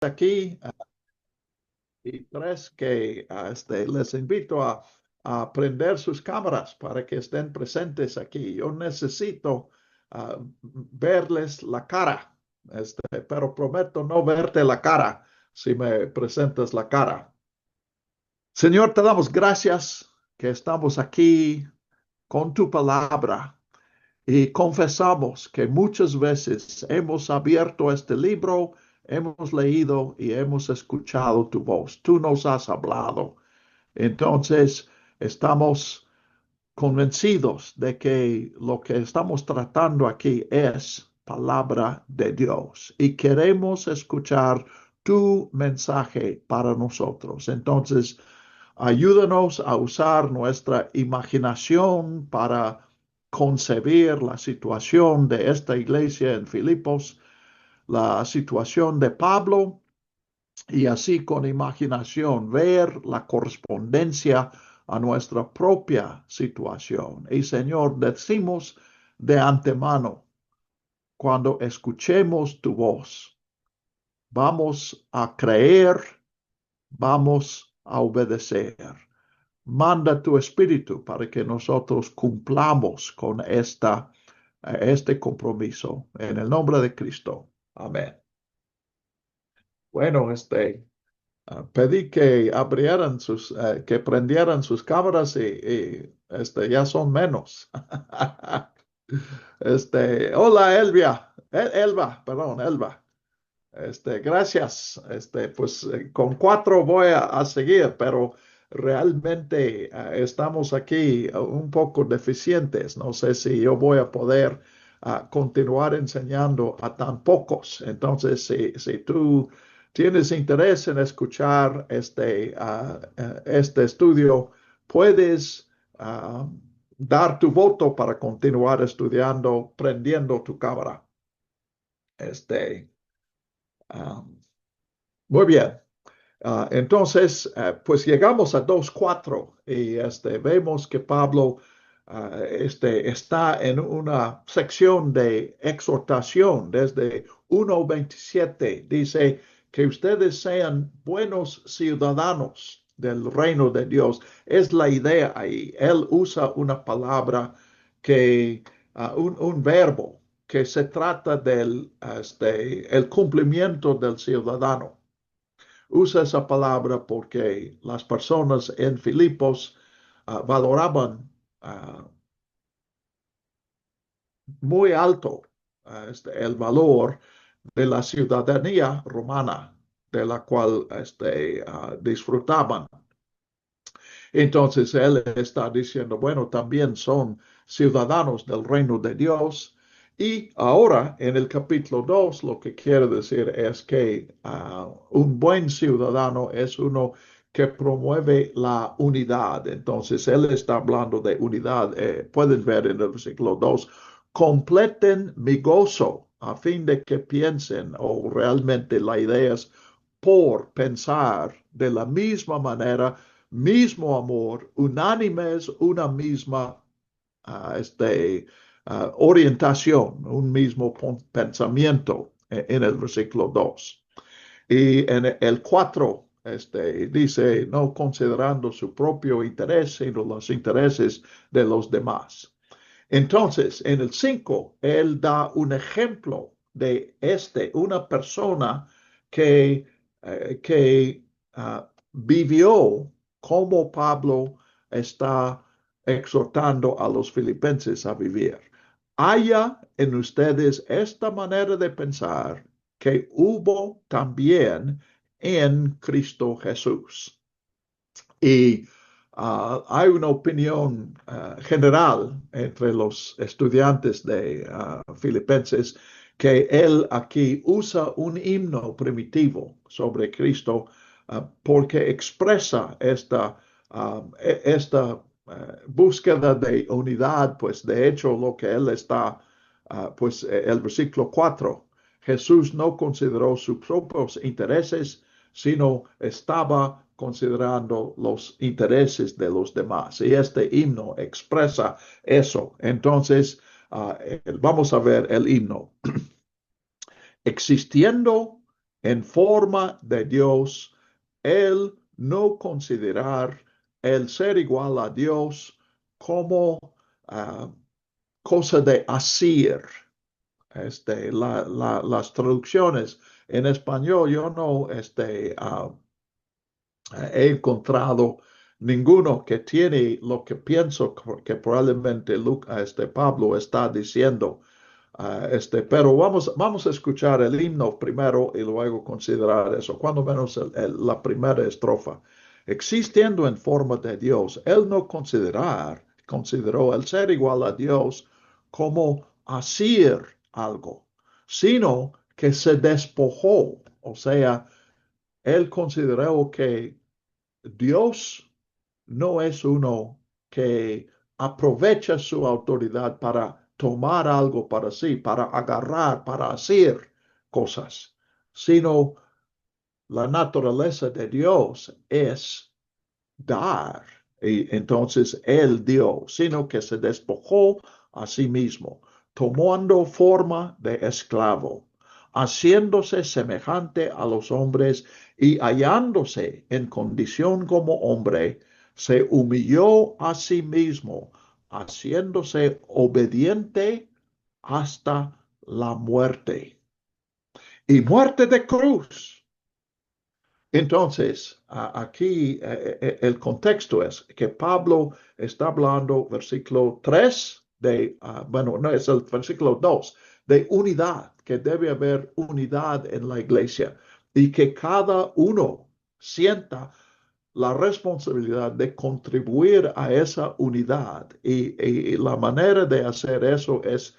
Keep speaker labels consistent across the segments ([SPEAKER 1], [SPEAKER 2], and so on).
[SPEAKER 1] aquí y tres que les invito a prender sus cámaras para que estén presentes aquí. Yo necesito verles la cara, pero prometo no verte la cara si me presentas la cara. Señor, te damos gracias que estamos aquí con tu palabra. Y confesamos que muchas veces hemos abierto este libro, hemos leído y hemos escuchado tu voz. Tú nos has hablado. Entonces, estamos convencidos de que lo que estamos tratando aquí es palabra de Dios y queremos escuchar tu mensaje para nosotros. Entonces, ayúdanos a usar nuestra imaginación para concebir la situación de esta iglesia en Filipos, la situación de Pablo, y así con imaginación ver la correspondencia a nuestra propia situación. Y Señor, decimos de antemano, cuando escuchemos tu voz, vamos a creer, vamos a obedecer. Manda tu espíritu para que nosotros cumplamos con este compromiso. En el nombre de Cristo. Amén. Bueno, pedí que que prendieran sus cámaras y ya son menos. Hola, Elva, perdón, Elva. Gracias. Pues con cuatro voy a seguir, pero realmente estamos aquí un poco deficientes. No sé si yo voy a poder continuar enseñando a tan pocos. Entonces, si tú tienes interés en escuchar este estudio, puedes dar tu voto para continuar estudiando, prendiendo tu cámara. Este. ah, Muy bien. Entonces, pues llegamos a 2:4 y vemos que Pablo está en una sección de exhortación desde 1:27. Dice que ustedes sean buenos ciudadanos del reino de Dios. Es la idea ahí. Él usa una palabra un verbo que se trata del el cumplimiento del ciudadano. Usa esa palabra porque las personas en Filipos valoraban muy alto el valor de la ciudadanía romana, de la cual disfrutaban. Entonces él está diciendo, bueno, también son ciudadanos del reino de Dios. Y ahora en el capítulo 2 lo que quiere decir es que un buen ciudadano es uno que promueve la unidad. Entonces él está hablando de unidad. Pueden ver en el versículo 2, completen mi gozo a fin de que piensen, o realmente la idea es por pensar de la misma manera, mismo amor, unánimes, una misma orientación, un mismo pensamiento en el versículo 2. Y en el 4 dice, no considerando su propio interés, sino los intereses de los demás. Entonces, en el 5, él da un ejemplo de una persona que vivió como Pablo está exhortando a los filipenses a vivir. Haya en ustedes esta manera de pensar que hubo también en Cristo Jesús. Y hay una opinión general entre los estudiantes de Filipenses que él aquí usa un himno primitivo sobre Cristo porque expresa esta búsqueda de unidad. Pues de hecho lo que él está, pues el versículo 4, Jesús no consideró sus propios intereses, sino estaba considerando los intereses de los demás. Y este himno expresa eso. Entonces, vamos a ver el himno. Existiendo en forma de Dios, el no considerar el ser igual a Dios como cosa de hacer. Las traducciones en español, yo no he encontrado ninguno que tiene lo que pienso que probablemente Pablo está diciendo. Pero vamos a escuchar el himno primero y luego considerar eso, cuando menos la primera estrofa. Existiendo en forma de Dios, él no consideró el ser igual a Dios como hacer algo, sino que se despojó. O sea, él consideró que Dios no es uno que aprovecha su autoridad para tomar algo para sí, para agarrar, para hacer cosas, sino la naturaleza de Dios es dar. Y entonces él dio, sino que se despojó a sí mismo, tomando forma de esclavo, haciéndose semejante a los hombres y hallándose en condición como hombre, se humilló a sí mismo, haciéndose obediente hasta la muerte y muerte de cruz. Entonces, aquí el contexto es que Pablo está hablando, versículo 3 bueno, no es el versículo 2, de unidad, que debe haber unidad en la iglesia y que cada uno sienta la responsabilidad de contribuir a esa unidad. Y la manera de hacer eso es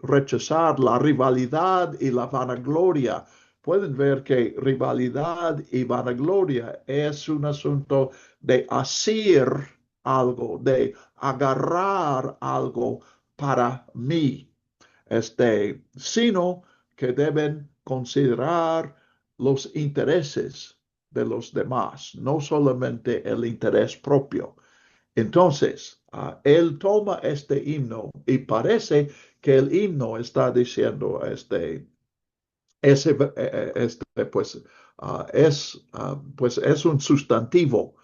[SPEAKER 1] rechazar la rivalidad y la vanagloria. Pueden ver que rivalidad y vanagloria es un asunto de hacer algo, de agarrar algo para mí, sino que deben considerar los intereses de los demás, no solamente el interés propio. Entonces, él toma este himno y parece que el himno está diciendo, pues es un sustantivo.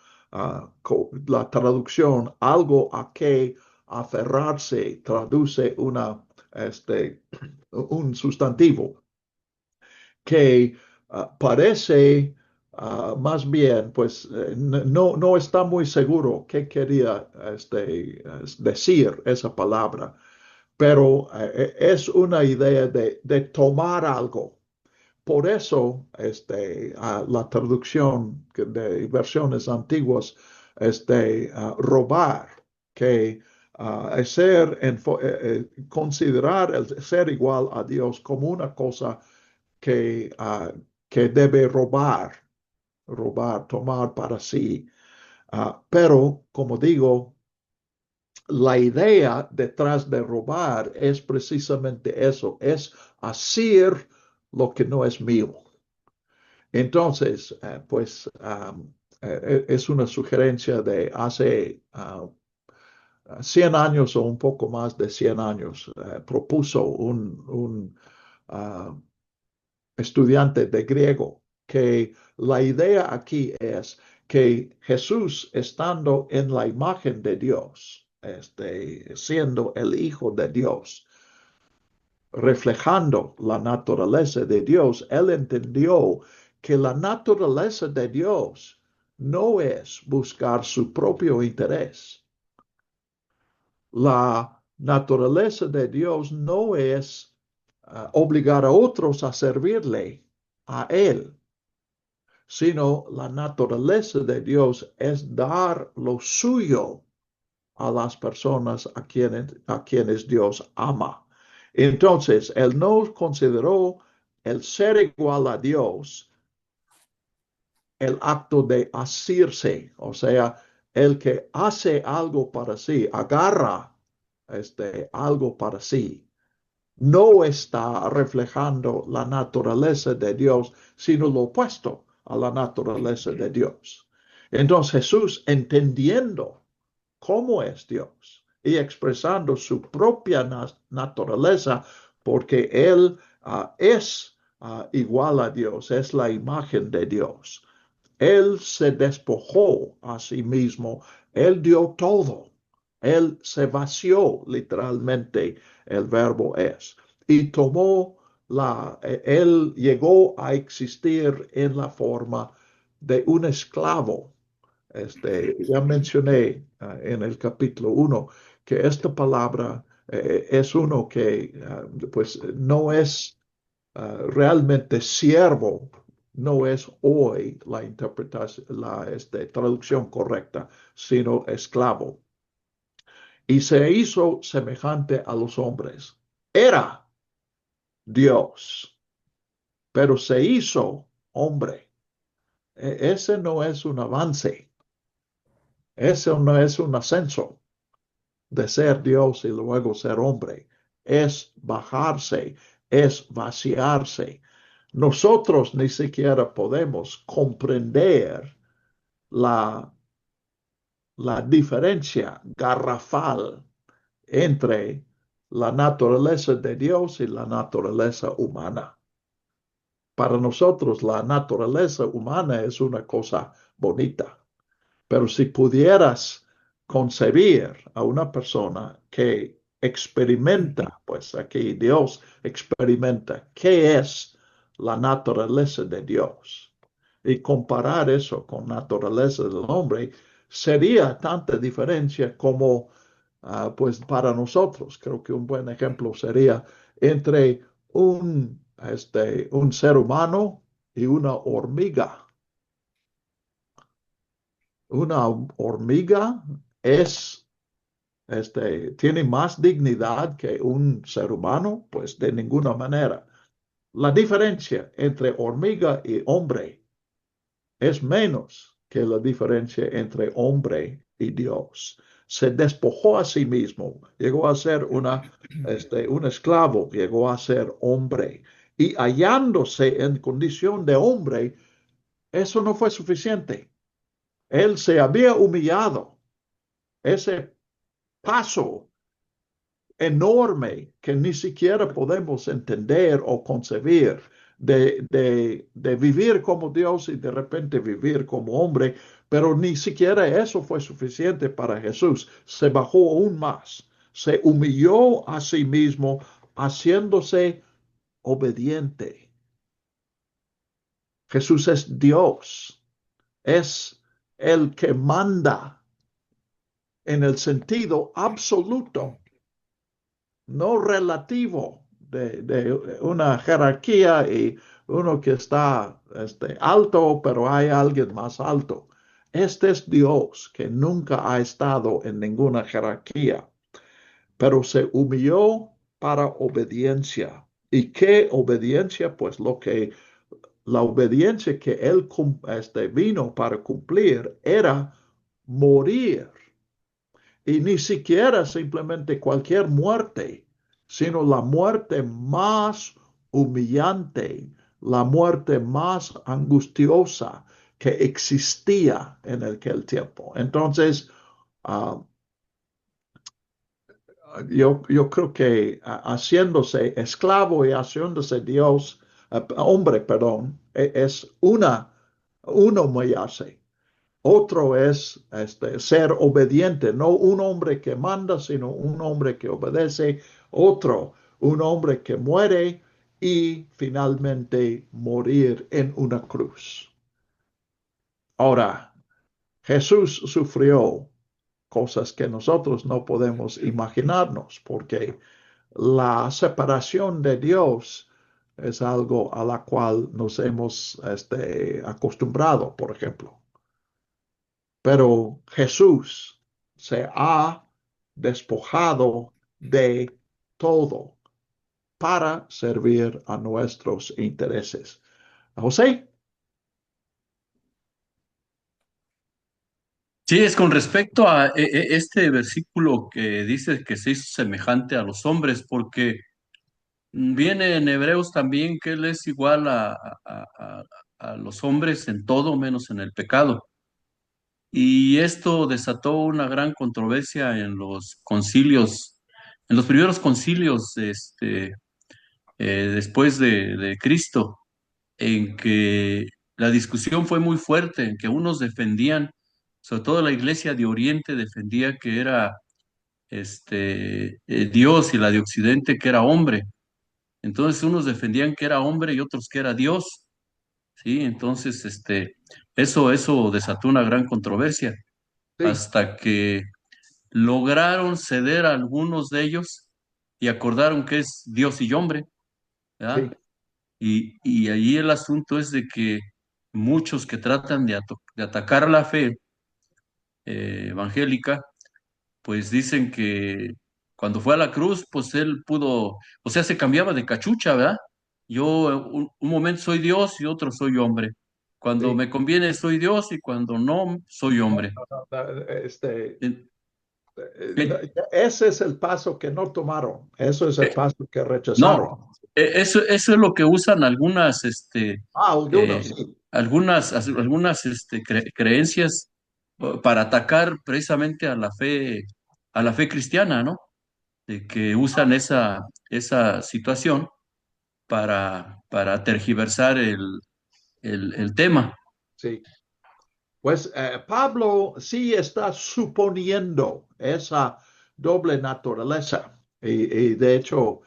[SPEAKER 1] La traducción, algo a que aferrarse, traduce un sustantivo que parece más bien, pues no está muy seguro qué quería decir esa palabra, pero es una idea de tomar algo. Por eso, la traducción de versiones antiguas, robar, que considerar el ser igual a Dios como una cosa que debe robar, tomar para sí. Pero, como digo, la idea detrás de robar es precisamente eso, es hacer lo que no es mío. Entonces, pues es una sugerencia de hace 100 años o un poco más de 100 años. Propuso un estudiante de griego que la idea aquí es que Jesús, estando en la imagen de Dios, siendo el Hijo de Dios, reflejando la naturaleza de Dios, él entendió que la naturaleza de Dios no es buscar su propio interés. La naturaleza de Dios no es obligar a otros a servirle a Él, sino la naturaleza de Dios es dar lo suyo a las personas a quienes Dios ama. Entonces, él no consideró el ser igual a Dios el acto de asirse, o sea, el que hace algo para sí, agarra algo para sí, no está reflejando la naturaleza de Dios, sino lo opuesto a la naturaleza de Dios. Entonces Jesús, entendiendo cómo es Dios y expresando su propia naturaleza, porque Él es igual a Dios, es la imagen de Dios. Él se despojó a sí mismo, él dio todo, él se vació literalmente, el verbo es, y tomó él llegó a existir en la forma de un esclavo. Ya mencioné en el capítulo 1 que esta palabra es uno que pues no es realmente siervo, no es hoy la interpretación, la traducción correcta, sino esclavo. Y se hizo semejante a los hombres. Era Dios, pero se hizo hombre. Ese no es un avance, ese no es un ascenso de ser Dios y luego ser hombre. Es bajarse, es vaciarse. Nosotros ni siquiera podemos comprender la, la diferencia garrafal entre la naturaleza de Dios y la naturaleza humana. Para nosotros la naturaleza humana es una cosa bonita, pero si pudieras concebir a una persona que experimenta, pues aquí Dios experimenta qué es la naturaleza de Dios y comparar eso con la naturaleza del hombre, sería tanta diferencia como, pues para nosotros, creo que un buen ejemplo sería entre un ser humano y una hormiga. Una hormiga tiene más dignidad que un ser humano, pues de ninguna manera. La diferencia entre hormiga y hombre es menos que la diferencia entre hombre y Dios. Se despojó a sí mismo, llegó a ser un esclavo, llegó a ser hombre. Y hallándose en condición de hombre, eso no fue suficiente. Él se había humillado. Ese paso enorme que ni siquiera podemos entender o concebir de vivir como Dios y de repente vivir como hombre, pero ni siquiera eso fue suficiente para Jesús. Se bajó aún más, se humilló a sí mismo, haciéndose obediente. Jesús es Dios, es el que manda en el sentido absoluto, no relativo de una jerarquía y uno que está alto, pero hay alguien más alto. Este es Dios que nunca ha estado en ninguna jerarquía, pero se humilló para obediencia. ¿Y qué obediencia? Pues la obediencia que él vino para cumplir era morir, y ni siquiera simplemente cualquier muerte, sino la muerte más humillante, la muerte más angustiosa que existía en aquel tiempo. Entonces, uh, yo creo que haciéndose esclavo y haciéndose Dios, hombre, perdón, es uno humillarse. Otro es ser obediente, no un hombre que manda, sino un hombre que obedece. Otro, un hombre que muere y finalmente morir en una cruz. Ahora, Jesús sufrió cosas que nosotros no podemos imaginarnos, porque la separación de Dios es algo a la cual nos hemos acostumbrado, por ejemplo. Pero Jesús se ha despojado de todo para servir a nuestros intereses. José,
[SPEAKER 2] Sí, es con respecto a este versículo que dice que se hizo semejante a los hombres, porque viene en Hebreos también que Él es igual a los hombres en todo menos en el pecado. Y esto desató una gran controversia en los concilios, en los primeros concilios después de Cristo, en que la discusión fue muy fuerte, en que unos defendían, sobre todo la iglesia de Oriente defendía que era Dios, y la de Occidente que era hombre. Entonces unos defendían que era hombre y otros que era Dios, ¿sí? Entonces, eso desató una gran controversia
[SPEAKER 1] Sí,
[SPEAKER 2] hasta que lograron ceder a algunos de ellos y acordaron que es Dios y hombre,
[SPEAKER 1] sí,
[SPEAKER 2] ¿verdad? Y ahí el asunto es de que muchos que tratan de atacar la fe evangélica, pues dicen que cuando fue a la cruz, pues él pudo, o sea, se cambiaba de cachucha, ¿verdad? Yo un momento soy Dios y otro soy hombre. Cuando
[SPEAKER 1] sí.
[SPEAKER 2] me conviene soy Dios y cuando no, soy
[SPEAKER 1] No,
[SPEAKER 2] hombre.
[SPEAKER 1] no, no,
[SPEAKER 2] En- en-
[SPEAKER 1] ese es el paso que no tomaron. Eso es el
[SPEAKER 2] eh,
[SPEAKER 1] paso que rechazaron.
[SPEAKER 2] no, eso es lo que usan
[SPEAKER 1] Ah, algunos,
[SPEAKER 2] eh,
[SPEAKER 1] sí.
[SPEAKER 2] algunas creencias para atacar precisamente a la fe cristiana, ¿no? De que usan esa situación para tergiversar el tema.
[SPEAKER 1] Sí. Pues Pablo sí está suponiendo esa doble naturaleza. Y de hecho,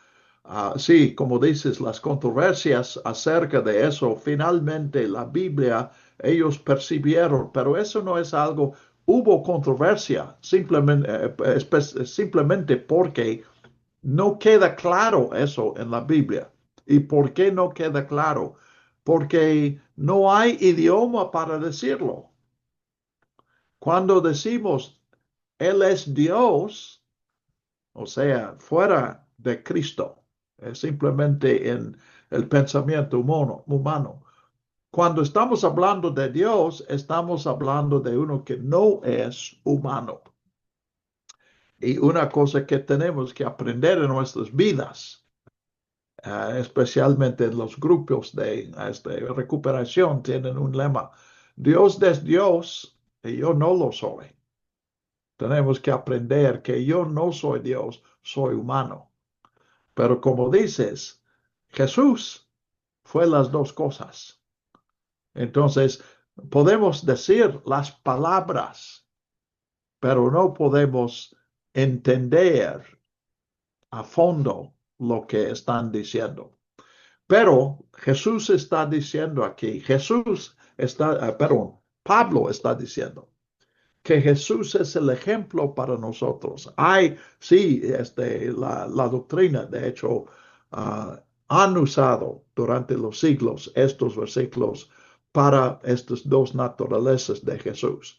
[SPEAKER 1] sí, como dices, las controversias acerca de eso, finalmente la Biblia, ellos percibieron, pero eso no es algo, hubo controversia, simplemente porque no queda claro eso en la Biblia. ¿Y por qué no queda claro? Porque no hay idioma para decirlo. Cuando decimos Él es Dios, o sea, fuera de Cristo, es simplemente en el pensamiento humano. Cuando estamos hablando de Dios, estamos hablando de uno que no es humano. Y una cosa que tenemos que aprender en nuestras vidas, especialmente en los grupos de recuperación, tienen un lema, Dios es Dios y yo no lo soy. Tenemos que aprender que yo no soy Dios, soy humano. Pero como dices, Jesús fue las dos cosas. Entonces, podemos decir las palabras, pero no podemos entender a fondo lo que están diciendo. Pero Jesús está diciendo aquí, perdón, Pablo está diciendo que Jesús es el ejemplo para nosotros. Hay, sí, la doctrina, de hecho, han usado durante los siglos estos versículos para estas dos naturalezas de Jesús.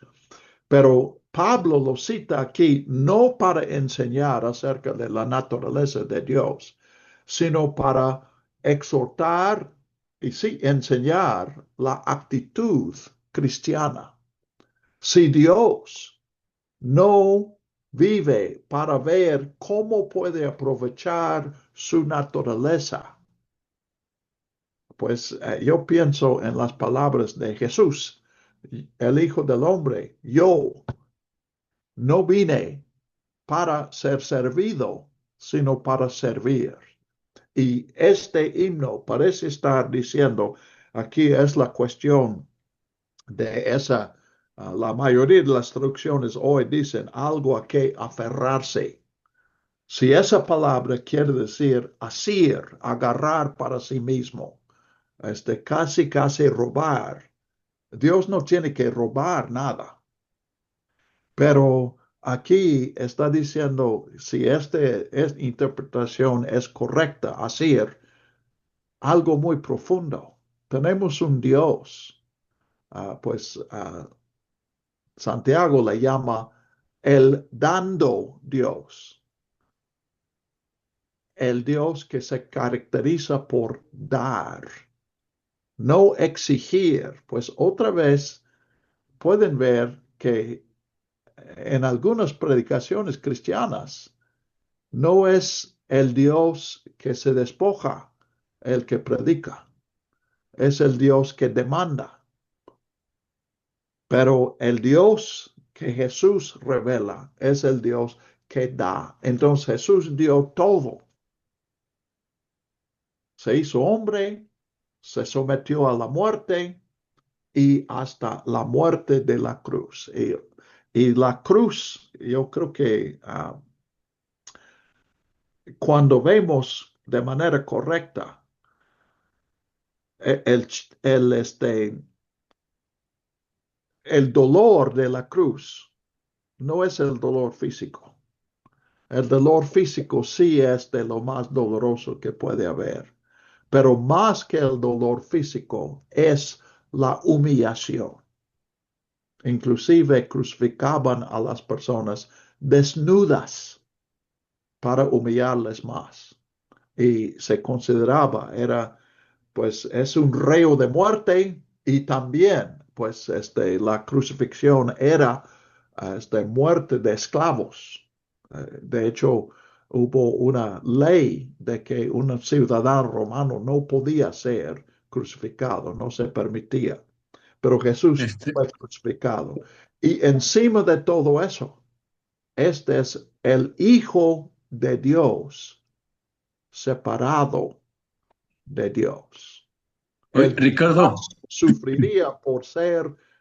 [SPEAKER 1] Pero Pablo lo cita aquí no para enseñar acerca de la naturaleza de Dios, sino para exhortar y sí, enseñar la actitud cristiana. Si Dios no vive para ver cómo puede aprovechar su naturaleza, pues yo pienso en las palabras de Jesús, el Hijo del Hombre. Yo no vine para ser servido, sino para servir. Y este himno parece estar diciendo, aquí es la cuestión de esa, la mayoría de las traducciones hoy dicen algo a que aferrarse. Si esa palabra quiere decir asir, agarrar para sí mismo, casi robar, Dios no tiene que robar nada. Pero aquí está diciendo, si esta interpretación es correcta, asir, algo muy profundo. Tenemos un Dios, Santiago le llama el dando Dios, el Dios que se caracteriza por dar, no exigir. Pues otra vez pueden ver que en algunas predicaciones cristianas no es el Dios que se despoja el que predica, es el Dios que demanda. Pero el Dios que Jesús revela es el Dios que da. Entonces Jesús dio todo. se hizo hombre, se sometió a la muerte y hasta la muerte de la cruz. Y la cruz, yo creo que cuando vemos de manera correcta el, el dolor de la cruz, no es el dolor físico. El dolor físico sí es de lo más doloroso que puede haber, pero más que el dolor físico es la humillación. Inclusive crucificaban a las personas desnudas para humillarles más. Y se consideraba, era, pues, es un reo de muerte y también, pues, la crucifixión era, muerte de esclavos. De hecho, hubo una ley de que un ciudadano romano no podía ser crucificado, no se permitía. Pero Jesús
[SPEAKER 2] Este,
[SPEAKER 1] fue crucificado. Y encima de todo eso, este es el Hijo de Dios separado de Dios.
[SPEAKER 2] oye,
[SPEAKER 1] El que
[SPEAKER 2] Ricardo,
[SPEAKER 1] más sufriría por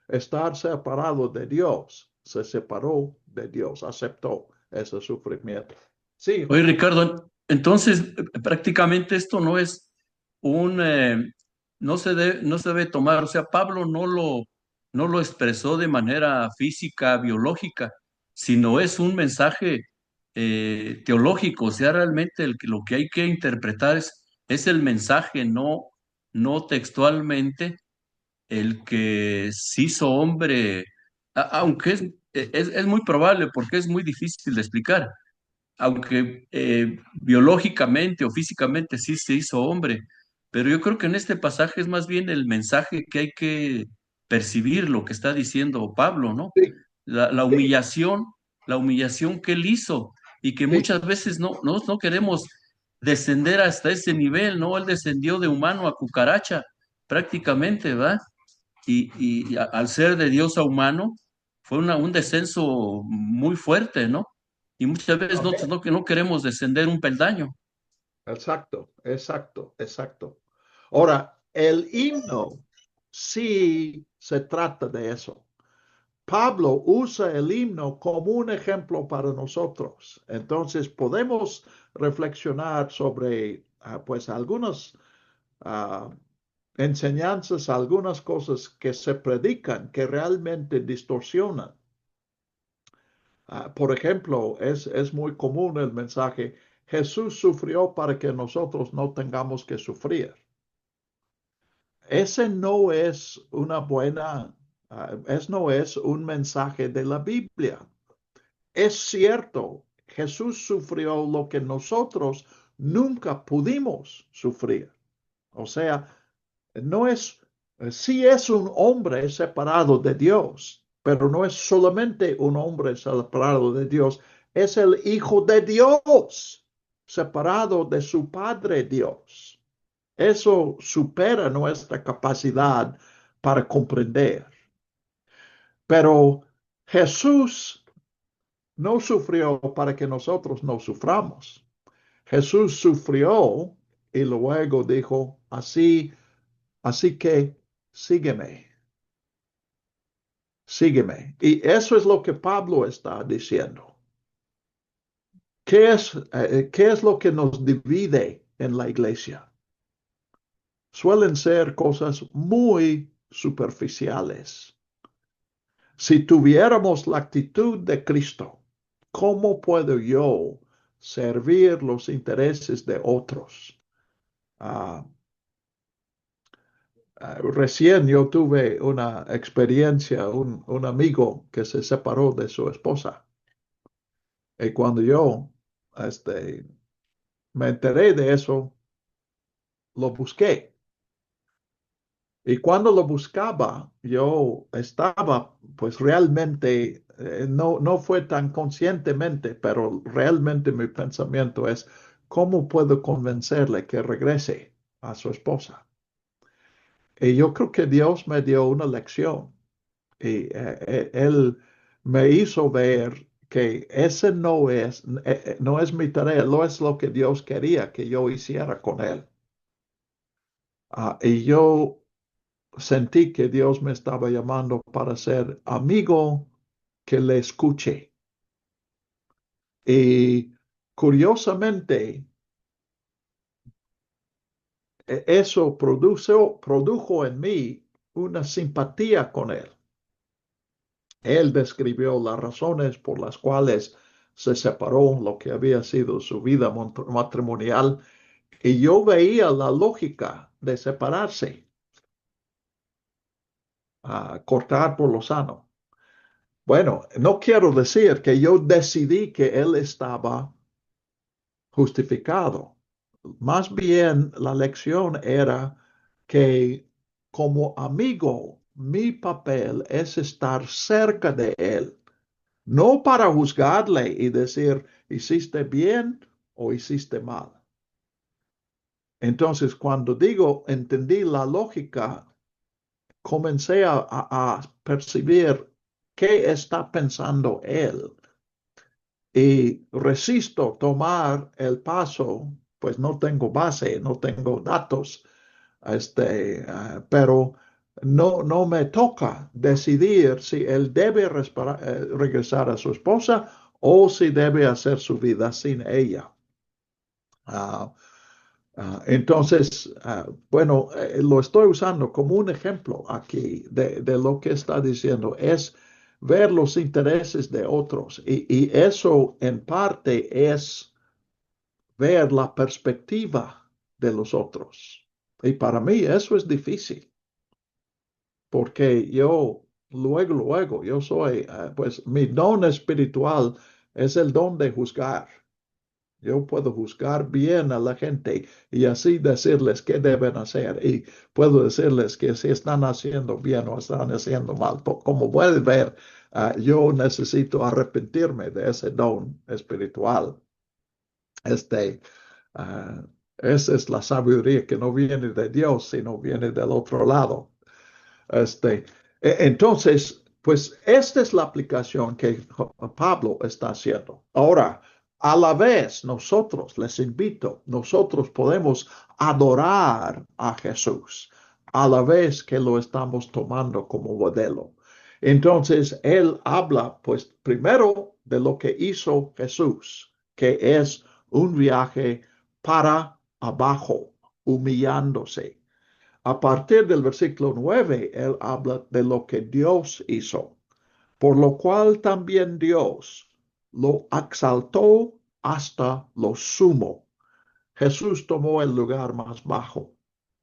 [SPEAKER 1] estar separado de Dios, se separó de Dios, aceptó ese sufrimiento. Sí,
[SPEAKER 2] oye,
[SPEAKER 1] hijo.
[SPEAKER 2] Ricardo, entonces prácticamente esto no es un, no se debe tomar, o sea, Pablo no lo expresó de manera física, biológica, sino es un mensaje teológico, o sea, realmente lo que hay que interpretar es el mensaje, no textualmente el que se hizo hombre, aunque es muy probable porque es muy difícil de explicar, aunque biológicamente o físicamente sí se hizo hombre, pero yo creo que en este pasaje es más bien el mensaje que hay que percibir lo que está diciendo Pablo, ¿no?
[SPEAKER 1] Sí,
[SPEAKER 2] La
[SPEAKER 1] sí,
[SPEAKER 2] humillación, la humillación que él hizo y que
[SPEAKER 1] sí.
[SPEAKER 2] muchas veces no queremos descender hasta ese nivel, ¿no? Él descendió de humano a cucaracha, prácticamente, ¿verdad? Al ser de Dios a humano, fue un descenso muy fuerte, ¿no? Y muchas veces
[SPEAKER 1] Amén.
[SPEAKER 2] no queremos descender un peldaño.
[SPEAKER 1] Exacto, exacto, exacto. Ahora, el himno sí se trata de eso. Pablo usa el himno como un ejemplo para nosotros. Entonces podemos reflexionar sobre pues algunas ah, enseñanzas, algunas cosas que se predican que realmente distorsionan. Por ejemplo, es muy común el mensaje, Jesús sufrió para que nosotros no tengamos que sufrir. Ese no es una buena, no es un mensaje de la Biblia. Es cierto, Jesús sufrió lo que nosotros nunca pudimos sufrir. O sea, no es, sí es un hombre separado de Dios, pero no es solamente un hombre separado de Dios, es el Hijo de Dios, separado de su Padre Dios. Eso supera nuestra capacidad para comprender. Pero Jesús no sufrió para que nosotros no suframos. Jesús sufrió y luego dijo, así que sígueme, sígueme. Y eso es lo que Pablo está diciendo. Qué es lo que nos divide en la iglesia? Suelen ser cosas muy superficiales. Si tuviéramos la actitud de Cristo, ¿cómo puedo yo servir los intereses de otros? Ah, recién yo tuve una experiencia, un amigo que se separó de su esposa. Y cuando yo este, me enteré de eso, lo busqué. Y cuando lo buscaba, yo estaba, pues realmente, no fue tan conscientemente, pero realmente mi pensamiento es, ¿cómo puedo convencerle que regrese a su esposa? Y yo creo que Dios me dio una lección y Él me hizo ver que ese no es mi tarea, no es lo que Dios quería que yo hiciera con Él. Y yo sentí que Dios me estaba llamando para ser amigo que le escuche. Y curiosamente, eso produjo en mí una simpatía con él. Él describió las razones por las cuales se separó, lo que había sido su vida matrimonial, y yo veía la lógica de separarse, cortar por lo sano. Bueno, no quiero decir que yo decidí que él estaba justificado. Más bien la lección era que como amigo, mi papel es estar cerca de él, no para juzgarle y decir, hiciste bien o hiciste mal. Entonces, cuando digo, entendí la lógica, comencé a percibir qué está pensando él y resisto tomar el paso, pues no tengo base, no tengo datos, pero no me toca decidir si él debe regresar a su esposa o si debe hacer su vida sin ella. Ah, entonces, bueno, lo estoy usando como un ejemplo aquí de lo que está diciendo. Es ver los intereses de otros y eso en parte es ver la perspectiva de los otros. Y para mí eso es difícil porque luego, yo soy, pues mi don espiritual es el don de juzgar. Yo puedo juzgar bien a la gente y así decirles qué deben hacer. Y puedo decirles que si están haciendo bien o están haciendo mal. Como pueden ver, yo necesito arrepentirme de ese don espiritual. Este, uh, Esa es la sabiduría que no viene de Dios, sino viene del otro lado. Este, entonces, pues esta es la aplicación que Pablo está haciendo. Ahora, a la vez, nosotros, les invito, nosotros podemos adorar a Jesús a la vez que lo estamos tomando como modelo. Entonces, él habla, pues, primero de lo que hizo Jesús, que es un viaje para abajo, humillándose. A partir del versículo 9, él habla de lo que Dios hizo, por lo cual también Dios lo exaltó hasta lo sumo. Jesús tomó el lugar más bajo.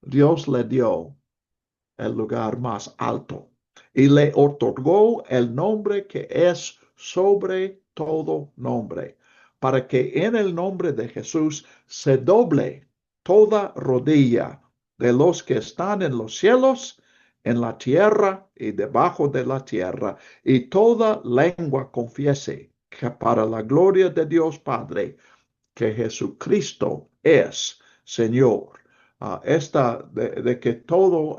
[SPEAKER 1] Dios le dio el lugar más alto y le otorgó el nombre que es sobre todo nombre, para que en el nombre de Jesús se doble toda rodilla de los que están en los cielos, en la tierra y debajo de la tierra, y toda lengua confiese que para la gloria de Dios Padre, que Jesucristo es Señor. Esta de que todo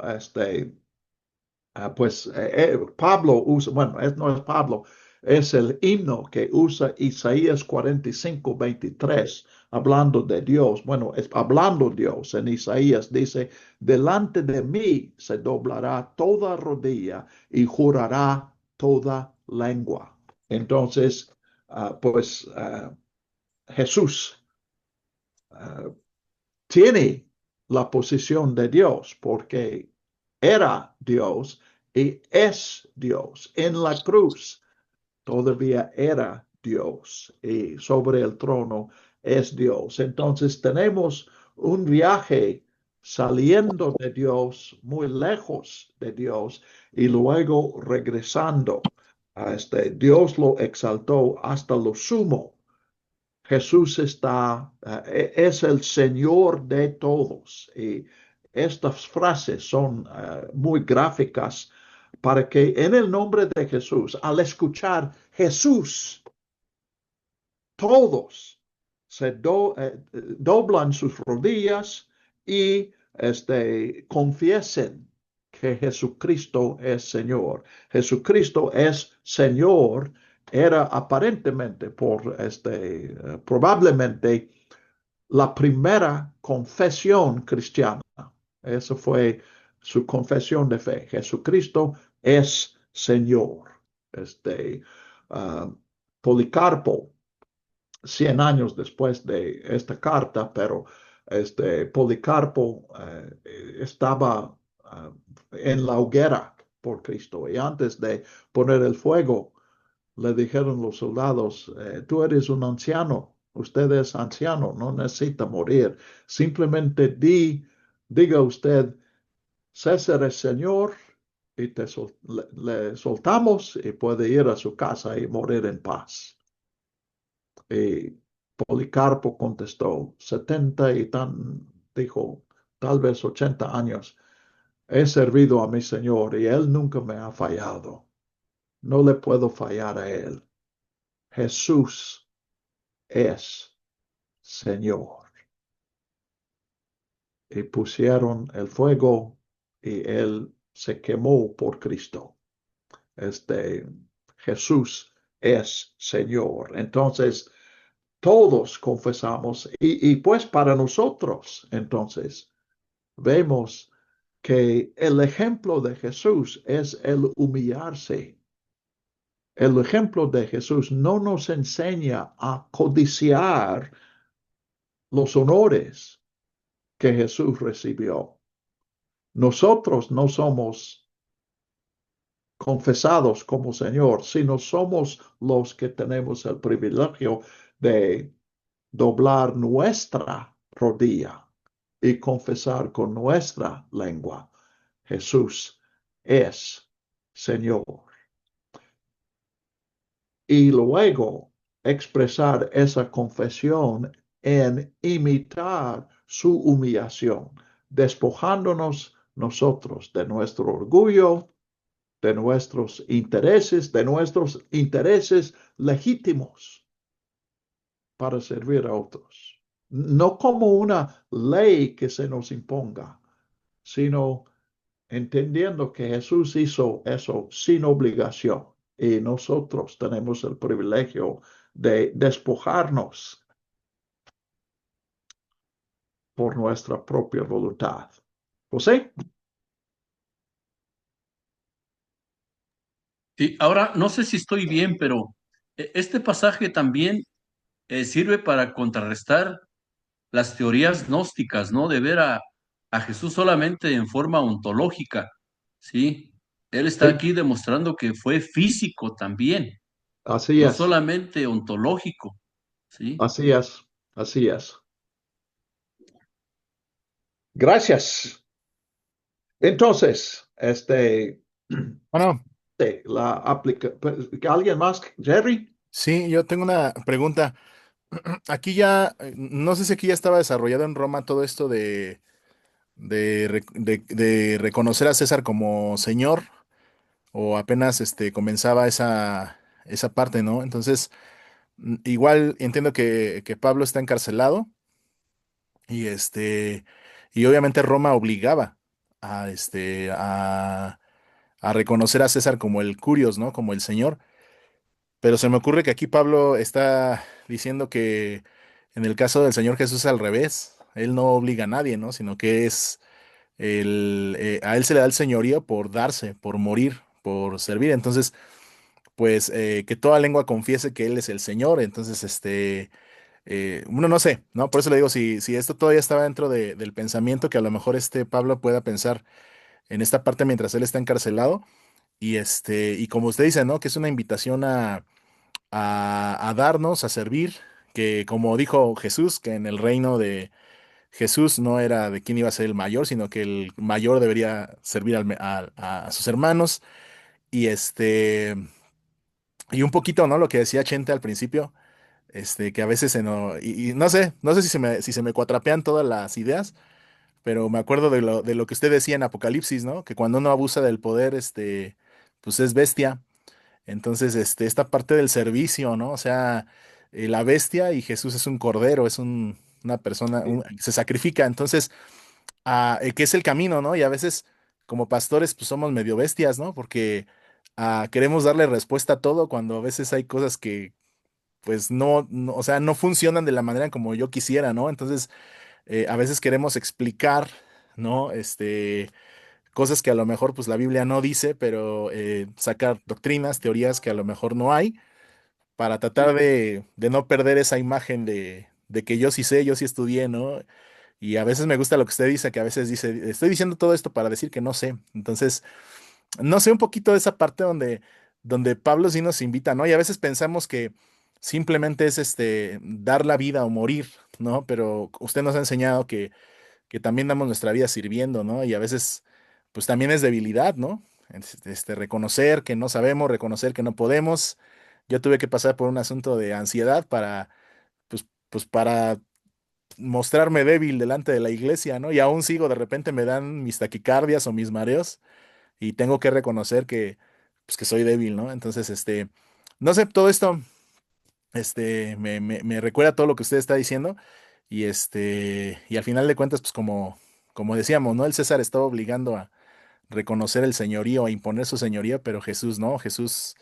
[SPEAKER 1] Pablo usa, bueno, no es Pablo, es el himno que usa Isaías 45:23, hablando de Dios. Bueno, es hablando Dios en Isaías, dice, delante de mí se doblará toda rodilla y jurará toda lengua. Entonces, Jesús uh, tiene la posición de Dios porque era Dios y es Dios. En la cruz todavía era Dios y sobre el trono es Dios. Entonces tenemos un viaje saliendo de Dios, muy lejos de Dios y luego regresando. Dios lo exaltó hasta lo sumo. Jesús es el Señor de todos. Y estas frases son muy gráficas para que en el nombre de Jesús, al escuchar Jesús, todos doblan sus rodillas y confiesen que Jesucristo es Señor. Jesucristo es Señor. Era aparentemente probablemente la primera confesión cristiana. Eso fue su confesión de fe. Jesucristo es Señor. Este, ah, Policarpo, 100 años después de esta carta, pero Policarpo estaba en la hoguera por Cristo y antes de poner el fuego, le dijeron los soldados, tú eres un anciano, usted es anciano, no necesita morir, simplemente diga usted, César es Señor, y le soltamos y puede ir a su casa y morir en paz. Y Policarpo contestó, 70 y dijo, tal vez 80 años, he servido a mi Señor y Él nunca me ha fallado. No le puedo fallar a Él. Jesús es Señor. Y pusieron el fuego y Él se quemó por Cristo. Este, Jesús es Señor. Entonces, todos confesamos y pues para nosotros, entonces, vemos que el ejemplo de Jesús es el humillarse. El ejemplo de Jesús no nos enseña a codiciar los honores que Jesús recibió. Nosotros no somos confesados como Señor, sino somos los que tenemos el privilegio de doblar nuestra rodilla y confesar con nuestra lengua, Jesús es Señor. Y luego expresar esa confesión en imitar su humillación, despojándonos nosotros de nuestro orgullo, de nuestros intereses legítimos para servir a otros. No como una ley que se nos imponga, sino entendiendo que Jesús hizo eso sin obligación y nosotros tenemos el privilegio de despojarnos por nuestra propia voluntad. José,
[SPEAKER 2] Sí, ahora no sé si estoy bien, pero este pasaje también sirve para contrarrestar las teorías gnósticas, ¿no? De ver a Jesús solamente en forma ontológica, ¿sí? Él está
[SPEAKER 1] sí,
[SPEAKER 2] aquí demostrando que fue físico también,
[SPEAKER 1] así
[SPEAKER 2] no
[SPEAKER 1] es,
[SPEAKER 2] solamente ontológico, ¿sí?
[SPEAKER 1] así es, así es. Gracias. Entonces,
[SPEAKER 3] Bueno,
[SPEAKER 1] la aplica, ¿alguien más? Jerry?
[SPEAKER 3] sí, yo tengo una pregunta. Aquí ya, no sé si aquí ya estaba desarrollado en Roma todo esto de reconocer a César como señor, o apenas comenzaba esa parte, ¿no? Entonces, igual entiendo que Pablo está encarcelado y y obviamente Roma obligaba a, a reconocer a César como el curios, ¿no? Como el señor. Pero se me ocurre que aquí Pablo está diciendo que en el caso del Señor Jesús es al revés. Él no obliga a nadie, ¿no? Sino que a él se le da el señorío por darse, por morir, por servir. Entonces, pues que toda lengua confiese que Él es el Señor. Entonces, uno no sé, ¿no? Por eso le digo, si esto todavía estaba dentro del pensamiento, que a lo mejor Pablo pueda pensar en esta parte mientras él está encarcelado. Y como usted dice, ¿no? Que es una invitación a darnos, a servir, que como dijo Jesús, que en el reino de Jesús no era de quién iba a ser el mayor, sino que el mayor debería servir a sus hermanos. Y y un poquito, ¿no? Lo que decía Chente al principio, que a veces y no sé si se me cuatrapean todas las ideas, pero me acuerdo de lo que usted decía en Apocalipsis, ¿no? Que cuando uno abusa del poder, pues es bestia. Entonces, esta parte del servicio, ¿no? O sea, la bestia y Jesús es un cordero, es una persona, se sacrifica. Entonces, ¿qué es el camino, no? Y a veces, como pastores, pues somos medio bestias, ¿no? Porque queremos darle respuesta a todo cuando a veces hay cosas que, pues, o sea, no funcionan de la manera como yo quisiera, ¿no? Entonces, a veces queremos explicar ¿no? Cosas que a lo mejor pues la Biblia no dice, pero sacar doctrinas, teorías que a lo mejor no hay, para tratar de no perder esa imagen de que yo sí sé, yo sí estudié, ¿no? Y a veces me gusta lo que usted dice, que a veces dice, estoy diciendo todo esto para decir que no sé. Entonces, no sé un poquito de esa parte donde Pablo sí nos invita, ¿no? Y a veces pensamos que simplemente es dar la vida o morir, ¿no? Pero usted nos ha enseñado que también damos nuestra vida sirviendo, ¿no? Y a veces, pues también es debilidad, ¿no? Reconocer que no sabemos, reconocer que no podemos. Yo tuve que pasar por un asunto de ansiedad pues para mostrarme débil delante de la iglesia, ¿no? Y aún sigo, de repente me dan mis taquicardias o mis mareos y tengo que reconocer pues que soy débil, ¿no? Entonces, no sé, todo esto, me recuerda todo lo que usted está diciendo y al final de cuentas, pues como decíamos, ¿no? El César estaba obligando a reconocer el señorío, a imponer su señorío, pero Jesús no, Jesús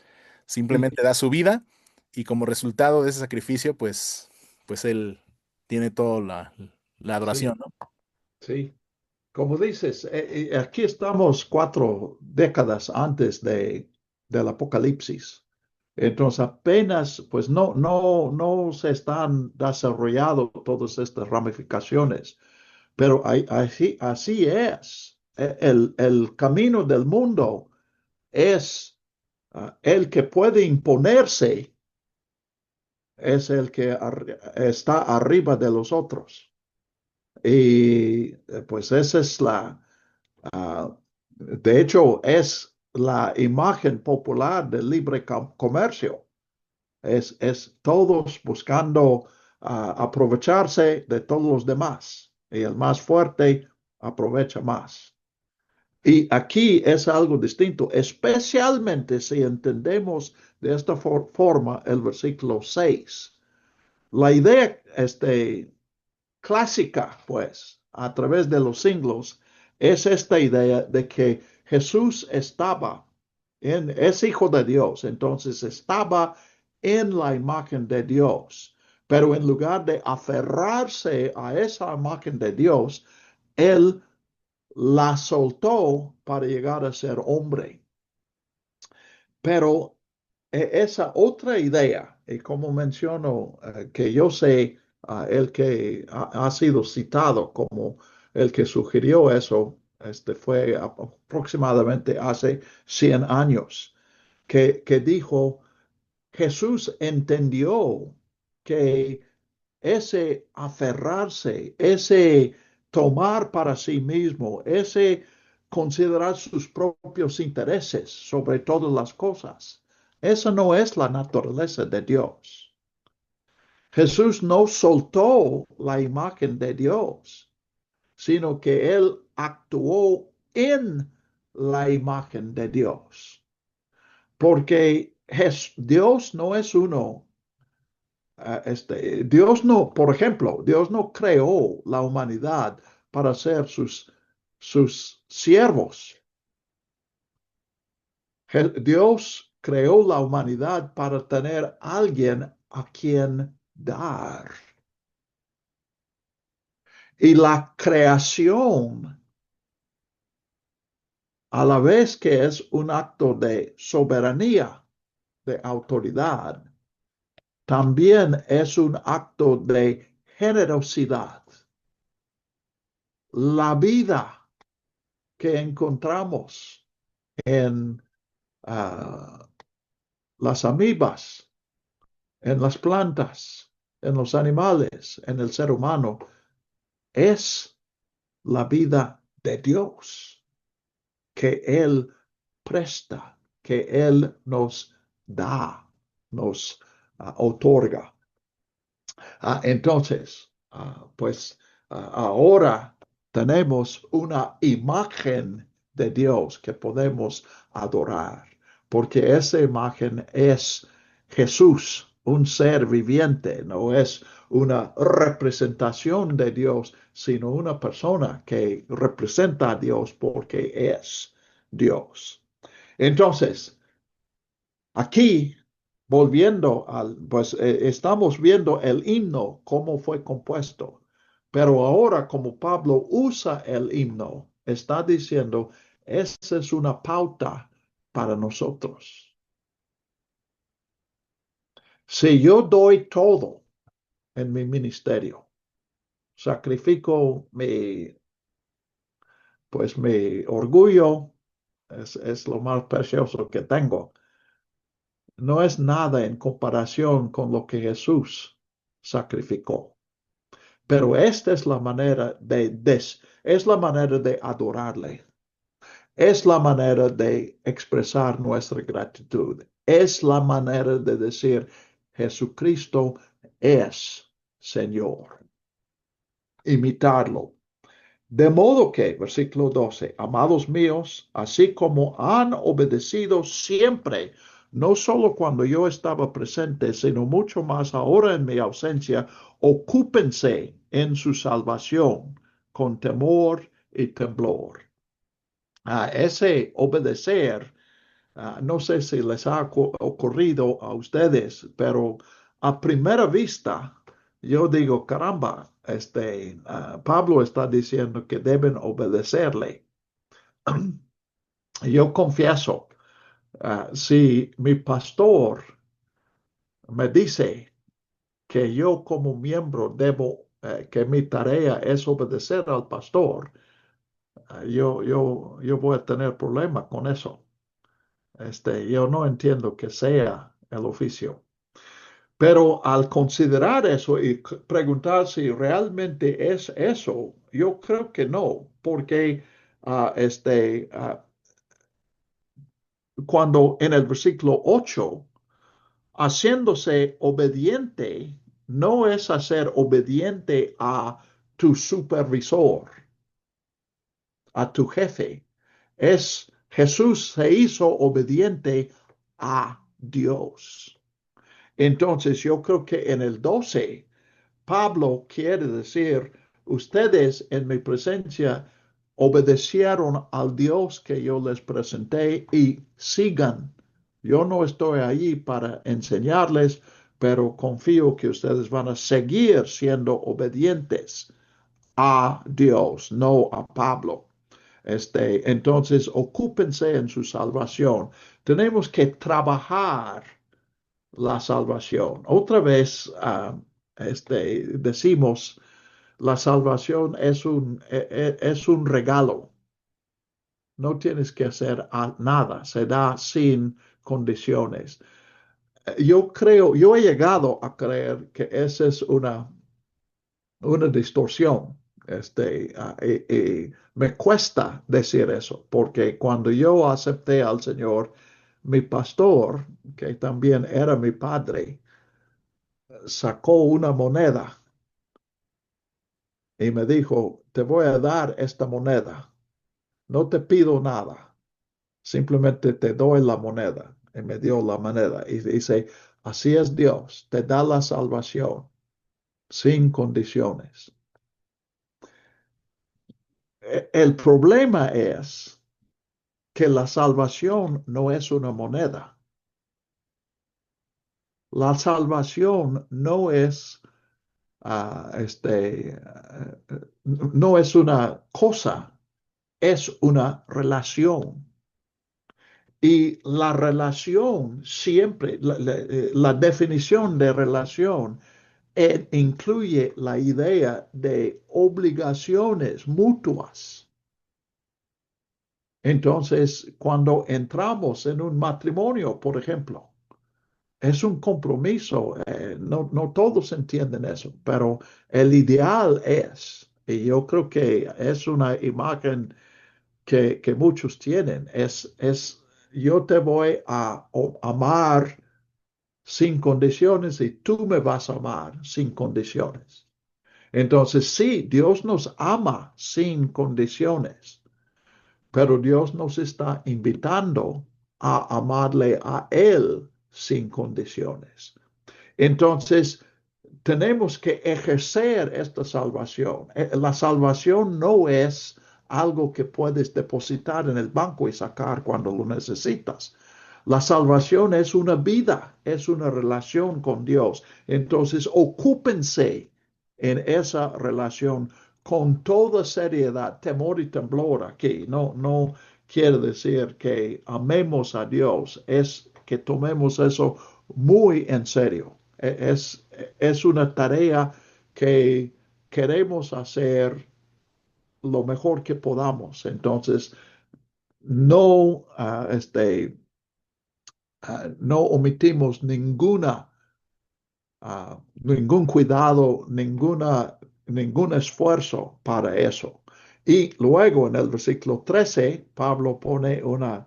[SPEAKER 1] Sí,
[SPEAKER 3] simplemente da su vida y como resultado de ese sacrificio, pues él tiene toda la
[SPEAKER 1] sí,
[SPEAKER 3] adoración, ¿no?
[SPEAKER 1] sí. Como dices, aquí estamos 4 décadas antes del Apocalipsis. Entonces apenas, pues no se están desarrollando todas estas ramificaciones, pero así es. El camino del mundo es el que puede imponerse, es el que está arriba de los otros. Y pues esa es de hecho, es la imagen popular del libre comercio. Es todos buscando aprovecharse de todos los demás. Y el más fuerte aprovecha más. Y aquí es algo distinto, especialmente si entendemos de esta forma el versículo 6. La idea clásica, pues, a través de los siglos, es esta idea de que Jesús es hijo de Dios, entonces estaba en la imagen de Dios, pero en lugar de aferrarse a esa imagen de Dios, él la soltó para llegar a ser hombre. Pero esa otra idea, y como menciono, que yo sé, el que ha sido citado como el que sugirió eso, fue aproximadamente hace 100 años, que dijo, Jesús entendió que ese aferrarse, ese tomar para sí mismo, ese considerar sus propios intereses sobre todas las cosas. Esa no es la naturaleza de Dios. Jesús no soltó la imagen de Dios, sino que él actuó en la imagen de Dios. Porque Dios no es uno. Dios no, por ejemplo, Dios no creó la humanidad para ser sus siervos. Dios creó la humanidad para tener alguien a quien dar. Y la creación, a la vez que es un acto de soberanía, de autoridad, también es un acto de generosidad. La vida que encontramos en las amibas, en las plantas, en los animales, en el ser humano, es la vida de Dios que Él presta, que Él nos da, nos otorga. Entonces, pues ahora tenemos una imagen de Dios que podemos adorar, porque esa imagen es Jesús, un ser viviente, no es una representación de Dios, sino una persona que representa a Dios porque es Dios. Entonces, aquí, volviendo pues estamos viendo el himno, cómo fue compuesto. Pero ahora, como Pablo usa el himno, está diciendo, esa es una pauta para nosotros. Si yo doy todo en mi ministerio, sacrifico mi orgullo, es lo más precioso que tengo. No es nada en comparación con lo que Jesús sacrificó. Pero esta es la manera es la manera de adorarle. Es la manera de expresar nuestra gratitud. Es la manera de decir, Jesucristo es Señor. Imitarlo. De modo que, versículo 12, amados míos, así como han obedecido siempre, no solo cuando yo estaba presente, sino mucho más ahora en mi ausencia, ocúpense en su salvación con temor y temblor. Ese obedecer, no sé si les ha ocurrido a ustedes, pero a primera vista, yo digo, caramba, Pablo está diciendo que deben obedecerle. Yo confieso, si mi pastor me dice que yo como miembro que mi tarea es obedecer al pastor, yo voy a tener problemas con eso. Yo no entiendo que sea el oficio. Pero al considerar eso y preguntar si realmente es eso, yo creo que no, porque cuando en el versículo 8, haciéndose obediente, no es hacer obediente a tu supervisor, a tu jefe. Jesús se hizo obediente a Dios. Entonces yo creo que en el 12, Pablo quiere decir, ustedes en mi presencia obedecieron al Dios que yo les presenté y sigan. Yo no estoy allí para enseñarles, pero confío que ustedes van a seguir siendo obedientes a Dios, no a Pablo. Entonces, ocúpense en su salvación. Tenemos que trabajar la salvación. Otra vez decimos, la salvación es un regalo. No tienes que hacer nada, se da sin condiciones. Yo he llegado a creer que esa es una distorsión. Y me cuesta decir eso, porque cuando yo acepté al Señor, mi pastor, que también era mi padre, sacó una moneda y me dijo, te voy a dar esta moneda, no te pido nada, simplemente te doy la moneda. Y me dio la moneda y dice, así es Dios, te da la salvación sin condiciones. El problema es que la salvación no es una moneda. La salvación no es una cosa, es una relación. Y la relación siempre, la definición de relación incluye la idea de obligaciones mutuas. Entonces, cuando entramos en un matrimonio, por ejemplo, es un compromiso. No todos entienden eso, pero el ideal y yo creo que es una imagen que muchos tienen, yo te voy a amar sin condiciones y tú me vas a amar sin condiciones. Entonces, sí, Dios nos ama sin condiciones, pero Dios nos está invitando a amarle a Él sin condiciones. Entonces, tenemos que ejercer esta salvación. La salvación no es algo que puedes depositar en el banco y sacar cuando lo necesitas. La salvación es una vida, es una relación con Dios. Entonces, ocúpense en esa relación con toda seriedad, temor y temblor aquí. No, no quiere decir que amemos a Dios, es que tomemos eso muy en serio. Es una tarea que queremos hacer lo mejor que podamos. Entonces, no, no omitimos ningún cuidado, ningún esfuerzo para eso. Y luego en el versículo 13, Pablo pone una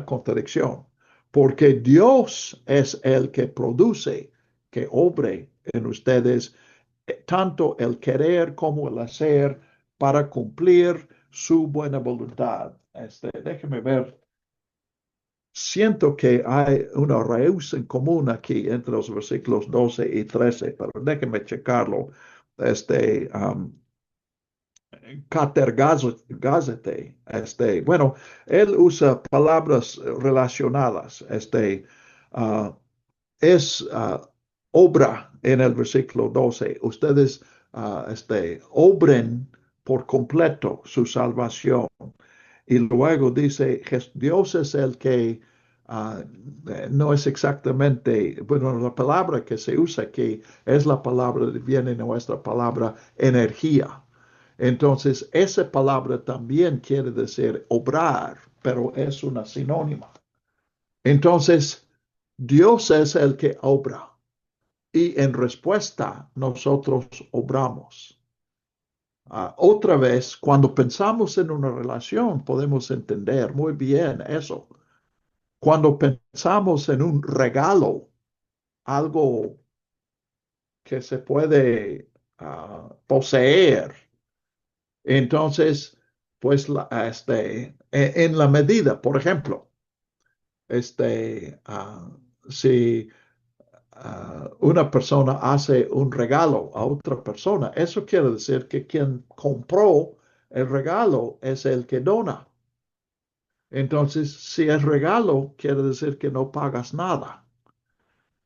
[SPEAKER 1] contradicción, porque Dios es el que produce, que obre en ustedes tanto el querer como el hacer para cumplir su buena voluntad. Déjeme ver. Siento que hay una raíz en común aquí entre los versículos 12 y 13, pero déjeme checarlo. Este, um, Catergazete, bueno, él usa palabras relacionadas. Uh, es obra en el versículo 12. Ustedes obren por completo su salvación. Y luego dice, Dios es el que uh, no es exactamente, bueno, la palabra que se usa aquí es la palabra, viene nuestra palabra energía. Entonces, esa palabra también quiere decir obrar, pero es una sinónima. Entonces, Dios es el que obra y en respuesta nosotros obramos. Otra vez, cuando pensamos en una relación, podemos entender muy bien eso. Cuando pensamos en un regalo, algo que se puede poseer, entonces, pues en la medida, por ejemplo, si una persona hace un regalo a otra persona, eso quiere decir que quien compró el regalo es el que dona. Entonces, si es regalo, quiere decir que no pagas nada.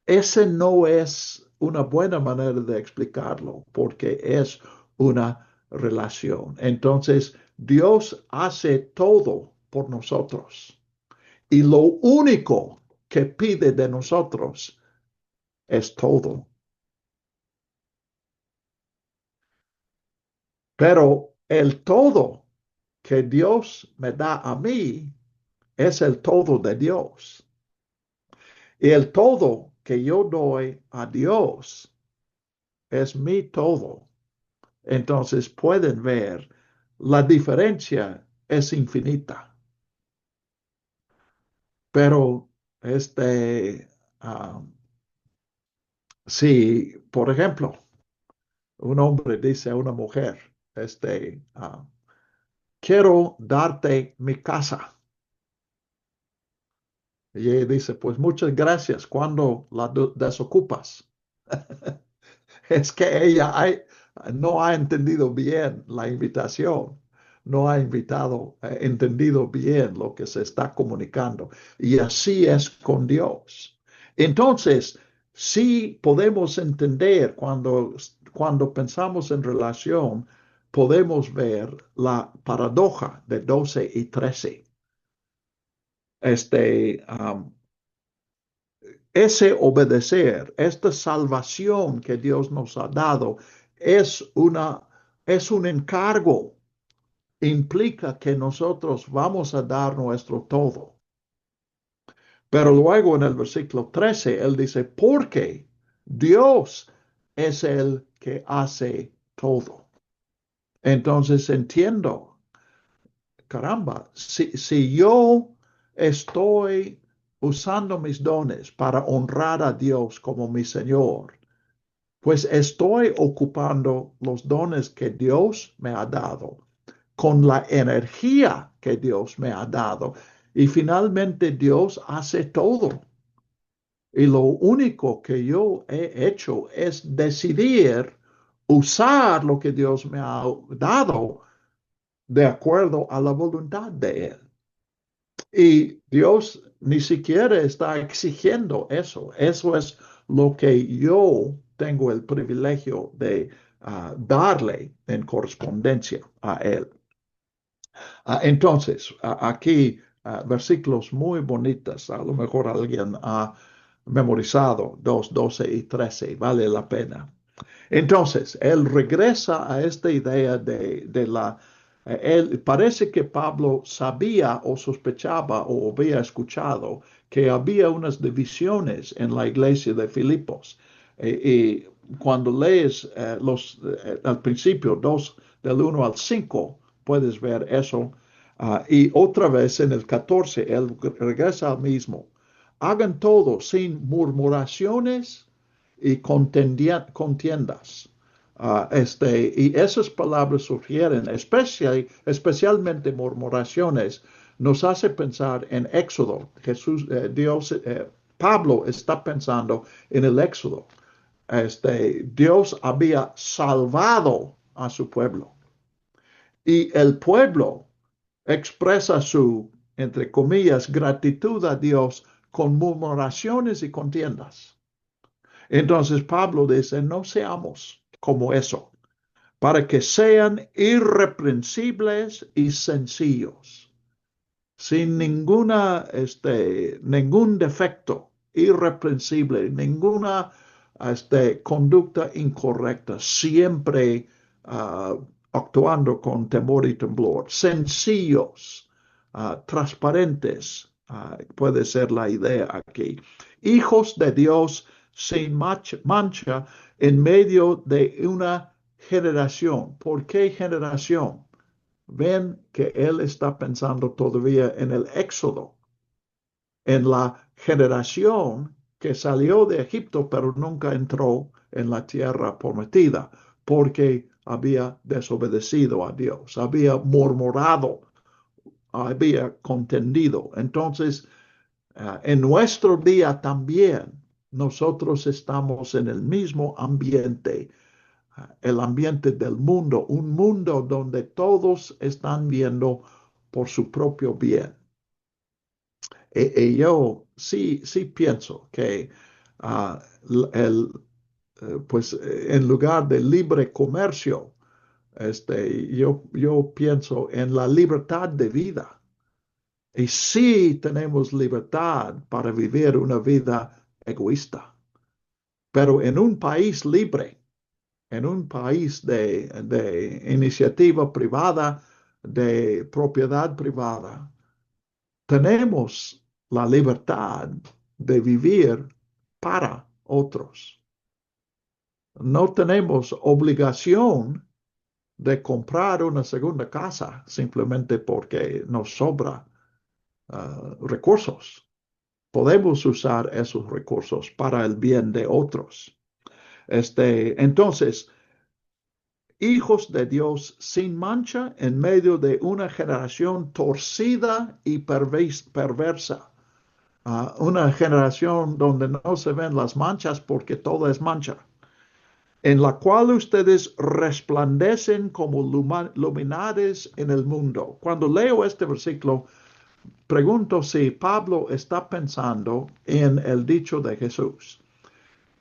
[SPEAKER 1] Ese no es una buena manera de explicarlo, porque es una relación. Entonces, Dios hace todo por nosotros. Y lo único que pide de nosotros es todo. Pero el todo que Dios me da a mí es el todo de Dios. Y el todo que yo doy a Dios es mi todo. Entonces pueden ver, la diferencia es infinita. Pero uh, si, por ejemplo, un hombre dice a una mujer, quiero darte mi casa. Y ella dice, pues muchas gracias, cuando la desocupas. Es que no ha entendido bien la invitación, no ha entendido bien lo que se está comunicando. Y así es con Dios. Entonces, sí podemos entender cuando pensamos en relación, podemos ver la paradoja de 12 y 13. Ese obedecer, esta salvación que Dios nos ha dado, es un encargo. Implica que nosotros vamos a dar nuestro todo. Pero luego en el versículo 13, él dice, porque Dios es el que hace todo. Entonces entiendo, caramba, si yo estoy usando mis dones para honrar a Dios como mi Señor, pues estoy ocupando los dones que Dios me ha dado con la energía que Dios me ha dado. Y finalmente Dios hace todo. Y lo único que yo he hecho es decidir usar lo que Dios me ha dado de acuerdo a la voluntad de Él. Y Dios ni siquiera está exigiendo eso. Eso es lo que yo tengo el privilegio de darle en correspondencia a él. Entonces, aquí versículos muy bonitos, a lo mejor alguien ha memorizado 2, 12 y 13, vale la pena. Entonces, él regresa a esta idea de la... él parece que Pablo sabía o sospechaba o había escuchado que había unas divisiones en la iglesia de Filipos. Y cuando lees al principio 2 del 1 al 5, puedes ver eso. Y otra vez en el 14, él regresa al mismo. Hagan todo sin murmuraciones y contiendas. Y esas palabras sugieren, especialmente murmuraciones, nos hace pensar en Éxodo. Pablo está pensando en el Éxodo. Dios había salvado a su pueblo y el pueblo expresa su, entre comillas, gratitud a Dios con murmuraciones y contiendas. Entonces Pablo dice, no seamos como eso, para que sean irreprensibles y sencillos, sin ningún defecto, irreprensible, ninguna conducta incorrecta, siempre actuando con temor y temblor, sencillos, transparentes, puede ser la idea aquí. Hijos de Dios sin mancha en medio de una generación. ¿Por qué generación? Ven que él está pensando todavía en el éxodo, en la generación que salió de Egipto pero nunca entró en la tierra prometida porque había desobedecido a Dios, había murmurado, había contendido. Entonces, en nuestro día también nosotros estamos en el mismo ambiente, el ambiente del mundo, un mundo donde todos están viendo por su propio bien. Y yo sí pienso que el, pues en lugar de libre comercio, yo pienso en la libertad de vida. Y sí tenemos libertad para vivir una vida egoísta, pero en un país libre, en un país de iniciativa privada, de propiedad privada, tenemos la libertad de vivir para otros. No tenemos obligación de comprar una segunda casa simplemente porque nos sobra recursos. Podemos usar esos recursos para el bien de otros. Entonces, hijos de Dios sin mancha en medio de una generación torcida y perversa. Una generación donde no se ven las manchas porque todo es mancha, en la cual ustedes resplandecen como luminares en el mundo. Cuando leo este versículo, pregunto si Pablo está pensando en el dicho de Jesús.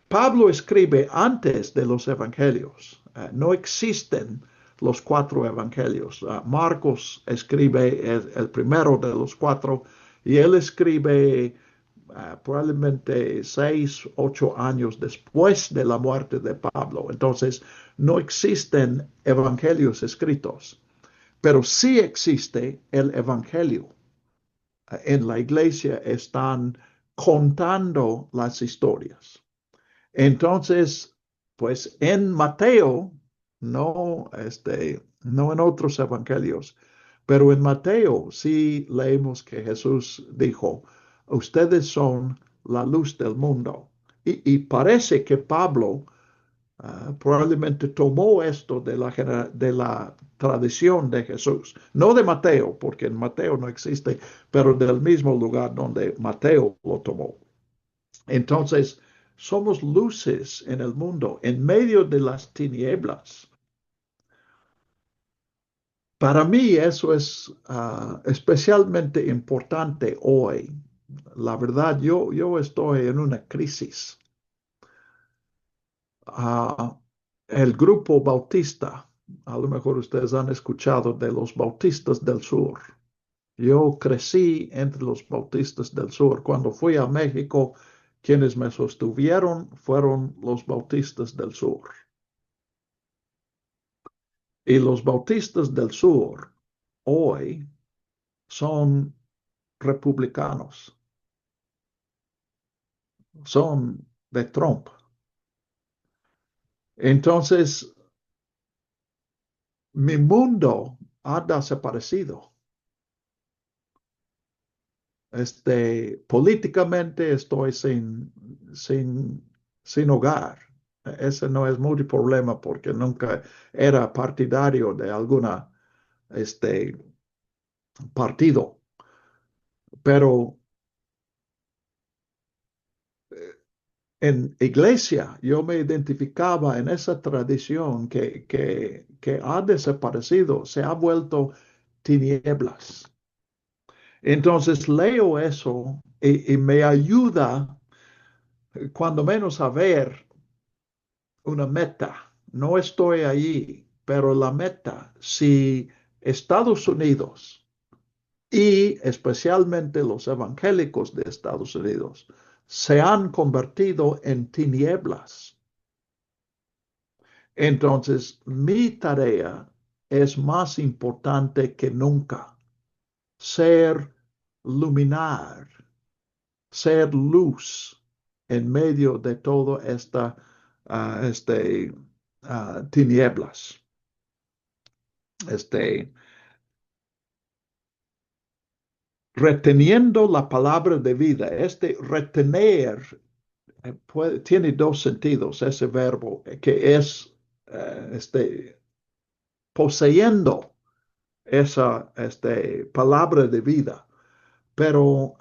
[SPEAKER 1] Pablo escribe antes de los evangelios. No existen los 4 evangelios. Marcos escribe el primero de los 4 y él escribe probablemente 6, 8 años después de la muerte de Pablo. Entonces, no existen evangelios escritos, pero sí existe el evangelio. En la iglesia están contando las historias. Entonces, pues en Mateo, no en otros evangelios, pero en Mateo sí leemos que Jesús dijo, ustedes son la luz del mundo. Y parece que Pablo probablemente tomó esto de la tradición de Jesús, no de Mateo, porque en Mateo no existe, pero del mismo lugar donde Mateo lo tomó. Entonces, somos luces en el mundo, en medio de las tinieblas. Para mí eso es especialmente importante hoy. La verdad, yo estoy en una crisis. Uh, el grupo bautista, a lo mejor ustedes han escuchado de los bautistas del sur. Yo crecí entre los bautistas del sur. Cuando fui a México, quienes me sostuvieron fueron los bautistas del sur. Y los bautistas del sur hoy son republicanos, son de Trump. Entonces, mi mundo ha desaparecido. Políticamente estoy sin hogar. Ese no es mucho problema porque nunca era partidario de alguna partido. Pero en iglesia yo me identificaba en esa tradición que ha desaparecido, se ha vuelto tinieblas. Entonces leo eso y me ayuda cuando menos a ver una meta. No estoy allí, pero la meta, si Estados Unidos y especialmente los evangélicos de Estados Unidos se han convertido en tinieblas, entonces mi tarea es más importante que nunca. Ser luminar, ser luz en medio de toda esta tinieblas. Reteniendo la palabra de vida. Retener tiene dos sentidos, ese verbo, que es poseyendo esa palabra de vida. Pero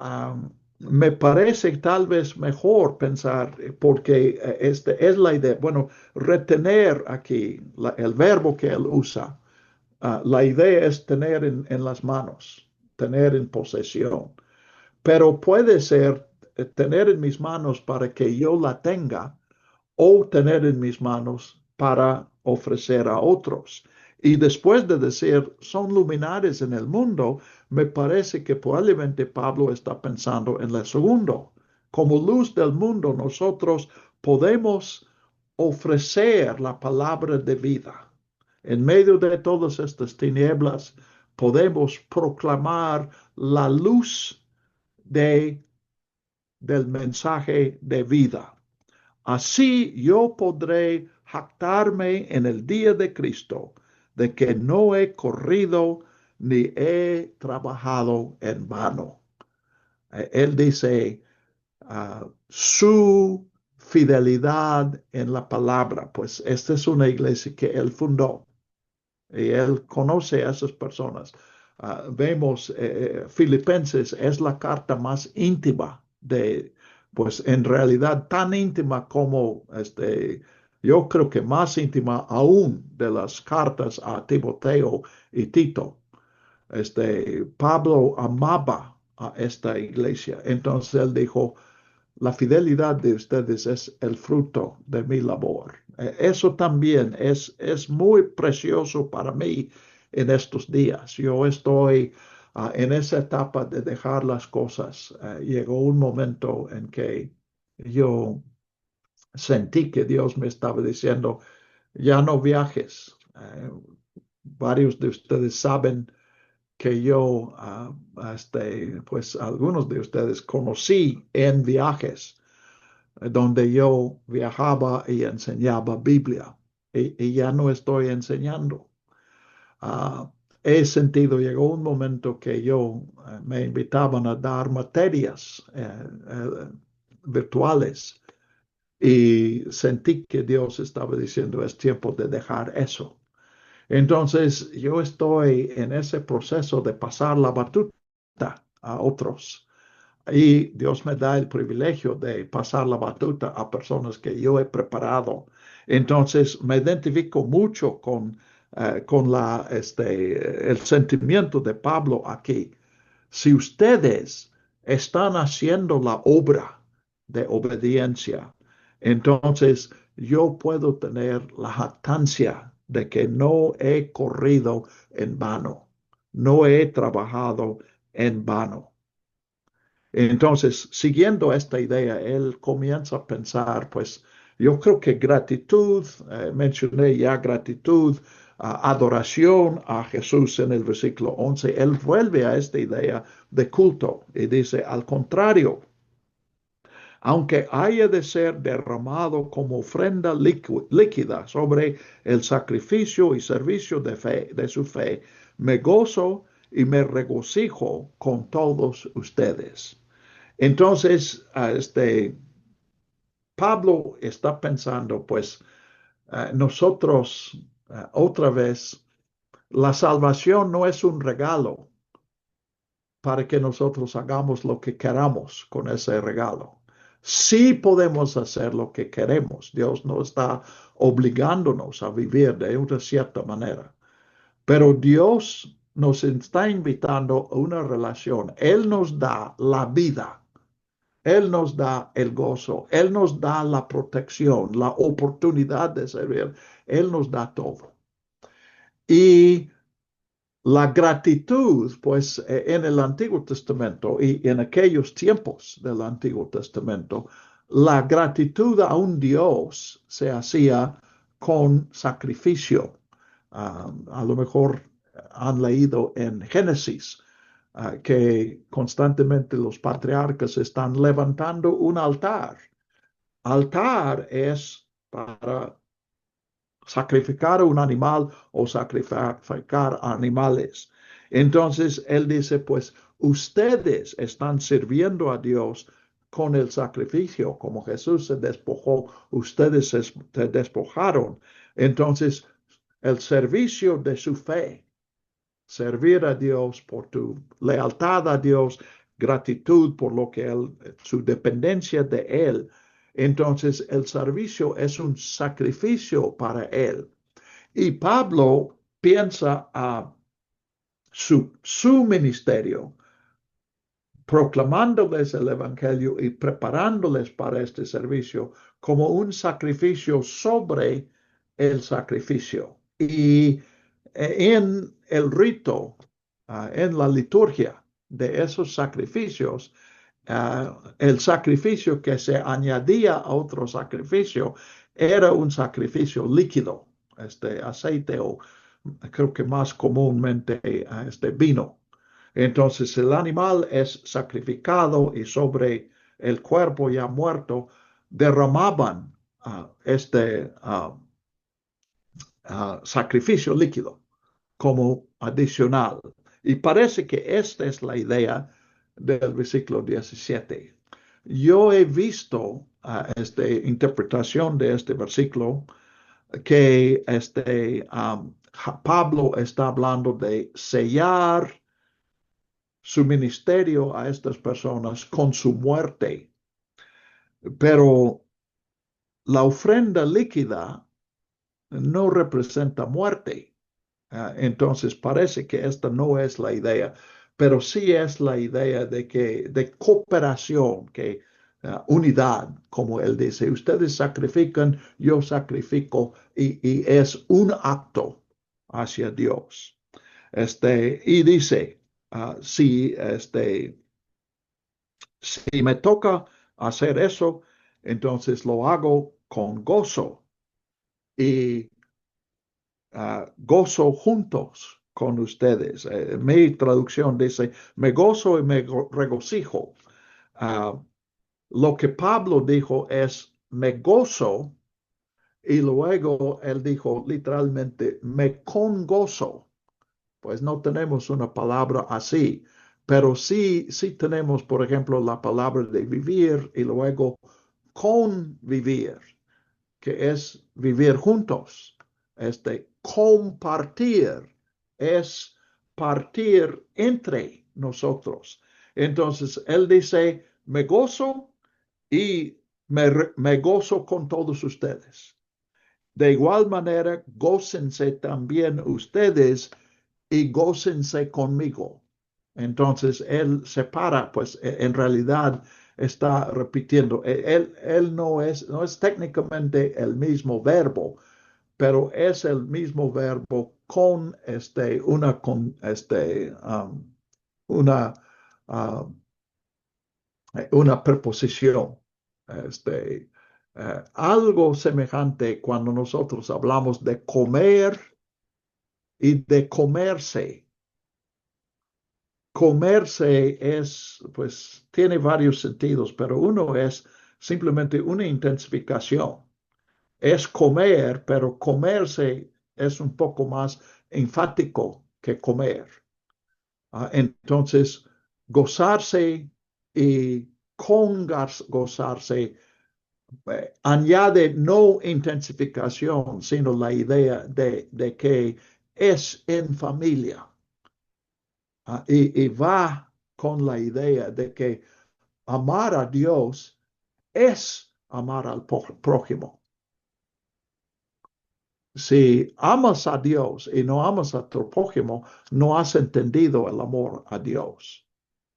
[SPEAKER 1] me parece tal vez mejor pensar, porque es la idea, bueno, retener aquí, el verbo que él usa, la idea es tener en las manos, tener en posesión, pero puede ser tener en mis manos para que yo la tenga o tener en mis manos para ofrecer a otros. Y después de decir, son luminares en el mundo, me parece que probablemente Pablo está pensando en el segundo. Como luz del mundo, nosotros podemos ofrecer la palabra de vida. En medio de todas estas tinieblas, podemos proclamar la luz del mensaje de vida. Así yo podré jactarme en el día de Cristo de que no he corrido ni he trabajado en vano. Él dice su fidelidad en la palabra, pues esta es una iglesia que él fundó y él conoce a esas personas. Vemos Filipenses es la carta más íntima pues en realidad tan íntima como yo creo que más íntima aún de las cartas a Timoteo y Tito. Pablo amaba a esta iglesia, entonces él dijo, la fidelidad de ustedes es el fruto de mi labor. Eso también es muy precioso para mí en estos días. Yo estoy en esa etapa de dejar las cosas. Llegó un momento en que yo sentí que Dios me estaba diciendo, ya no viajes. Varios de ustedes saben que yo, pues algunos de ustedes conocí en viajes donde yo viajaba y enseñaba Biblia y ya no estoy enseñando. He sentido, llegó un momento que me invitaban a dar materias virtuales y sentí que Dios estaba diciendo es tiempo de dejar eso. Entonces yo estoy en ese proceso de pasar la batuta a otros. Y Dios me da el privilegio de pasar la batuta a personas que yo he preparado. Entonces me identifico mucho con el sentimiento de Pablo aquí. Si ustedes están haciendo la obra de obediencia, entonces yo puedo tener la jactancia de que no he corrido en vano, no he trabajado en vano. Entonces, siguiendo esta idea, él comienza a pensar, pues yo creo que gratitud, mencioné ya gratitud, adoración a Jesús en el versículo 11, él vuelve a esta idea de culto y dice, al contrario, aunque haya de ser derramado como ofrenda líquida sobre el sacrificio y servicio de fe, de su fe, me gozo y me regocijo con todos ustedes. Entonces, Pablo está pensando, pues nosotros, otra vez, la salvación no es un regalo para que nosotros hagamos lo que queramos con ese regalo. Sí podemos hacer lo que queremos. Dios no está obligándonos a vivir de una cierta manera. Pero Dios nos está invitando a una relación. Él nos da la vida. Él nos da el gozo. Él nos da la protección, la oportunidad de servir. Él nos da todo. Y la gratitud, pues en el Antiguo Testamento y en aquellos tiempos del Antiguo Testamento, la gratitud a un Dios se hacía con sacrificio. A lo mejor han leído en Génesis que constantemente los patriarcas están levantando un altar. Altar es para sacrificar un animal o sacrificar animales. Entonces él dice, pues ustedes están sirviendo a Dios con el sacrificio, como Jesús se despojó, ustedes se despojaron. Entonces, el servicio de su fe, servir a Dios por tu lealtad a Dios, gratitud por lo que él, su dependencia de él. Entonces el servicio es un sacrificio para él. Y Pablo piensa a su ministerio, proclamándoles el Evangelio y preparándoles para este servicio como un sacrificio sobre el sacrificio. Y en el rito, en la liturgia de esos sacrificios, el sacrificio que se añadía a otro sacrificio era un sacrificio líquido, este aceite o creo que más comúnmente este vino. Entonces el animal es sacrificado y sobre el cuerpo ya muerto derramaban sacrificio líquido como adicional. Y parece que esta es la idea del versículo 17. Yo he visto esta interpretación de este versículo que Pablo está hablando de sellar su ministerio a estas personas con su muerte. Pero la ofrenda líquida no representa muerte. Entonces parece que esta no es la idea, pero sí es la idea de cooperación, que unidad, como él dice, ustedes sacrifican, yo sacrifico, y es un acto hacia Dios. Y dice, si me toca hacer eso, entonces lo hago con gozo y gozo juntos con ustedes. Mi traducción dice, me gozo y me regocijo. Lo que Pablo dijo es, me gozo, y luego él dijo literalmente, me congozo. Pues no tenemos una palabra así, pero sí tenemos, por ejemplo, la palabra de vivir y luego convivir, que es vivir juntos. Compartir es partir entre nosotros. Entonces, él dice, me gozo y me gozo con todos ustedes. De igual manera, gócense también ustedes y gócense conmigo. Entonces, él separa, pues en realidad, está repitiendo. Él no es técnicamente el mismo verbo, pero es el mismo verbo con una, uh, una preposición. Algo semejante cuando nosotros hablamos de comer y de comerse. Comerse pues, tiene varios sentidos, pero uno es simplemente una intensificación. Es comer, pero comerse es un poco más enfático que comer. Entonces, gozarse y con gozarse añade no intensificación, sino la idea de que es en familia. Y va con la idea de que amar a Dios es amar al prójimo. Si amas a Dios y no amas a tu prójimo, no has entendido el amor a Dios,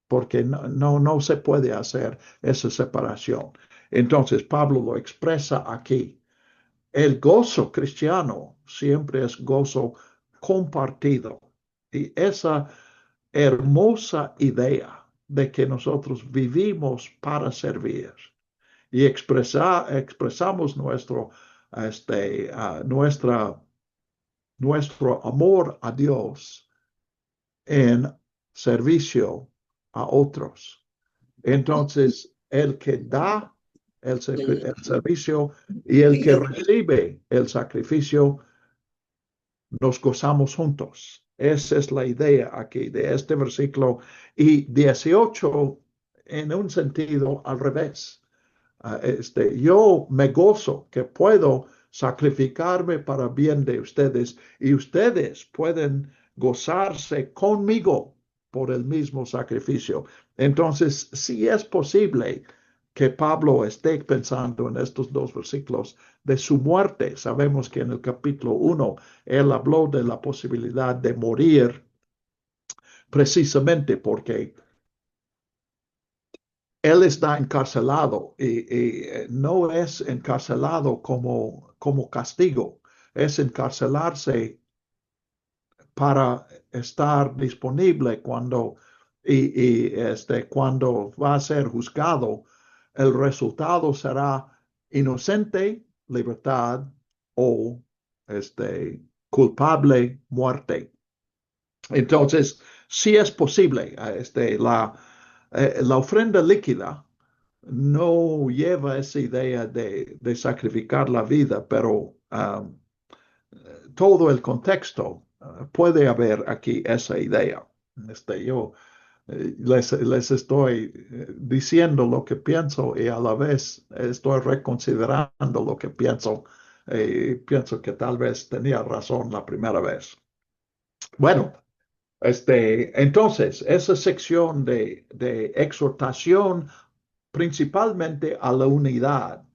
[SPEAKER 1] porque no se puede hacer esa separación. Entonces, Pablo lo expresa aquí. El gozo cristiano siempre es gozo compartido. Y esa hermosa idea de que nosotros vivimos para servir y expresamos nuestro amor a Dios en servicio a otros. Entonces, el que da el servicio y el que recibe el sacrificio, nos gozamos juntos. Esa es la idea aquí de este versículo. Y 18, en un sentido al revés. Yo me gozo que puedo sacrificarme para bien de ustedes y ustedes pueden gozarse conmigo por el mismo sacrificio. Entonces, sí es posible que Pablo esté pensando en estos dos versículos de su muerte. Sabemos que en el capítulo 1 él habló de la posibilidad de morir precisamente porque él está encarcelado y no es encarcelado como castigo, es encarcelarse para estar disponible cuando va a ser juzgado. El resultado será inocente, libertad o culpable, muerte. Entonces, sí es posible. La ofrenda líquida no lleva esa idea de sacrificar la vida, pero todo el contexto puede haber aquí esa idea. Yo les estoy diciendo lo que pienso y a la vez estoy reconsiderando lo que pienso. Pienso que tal vez tenía razón la primera vez. Bueno, entonces, esa sección de exhortación principalmente a la unidad,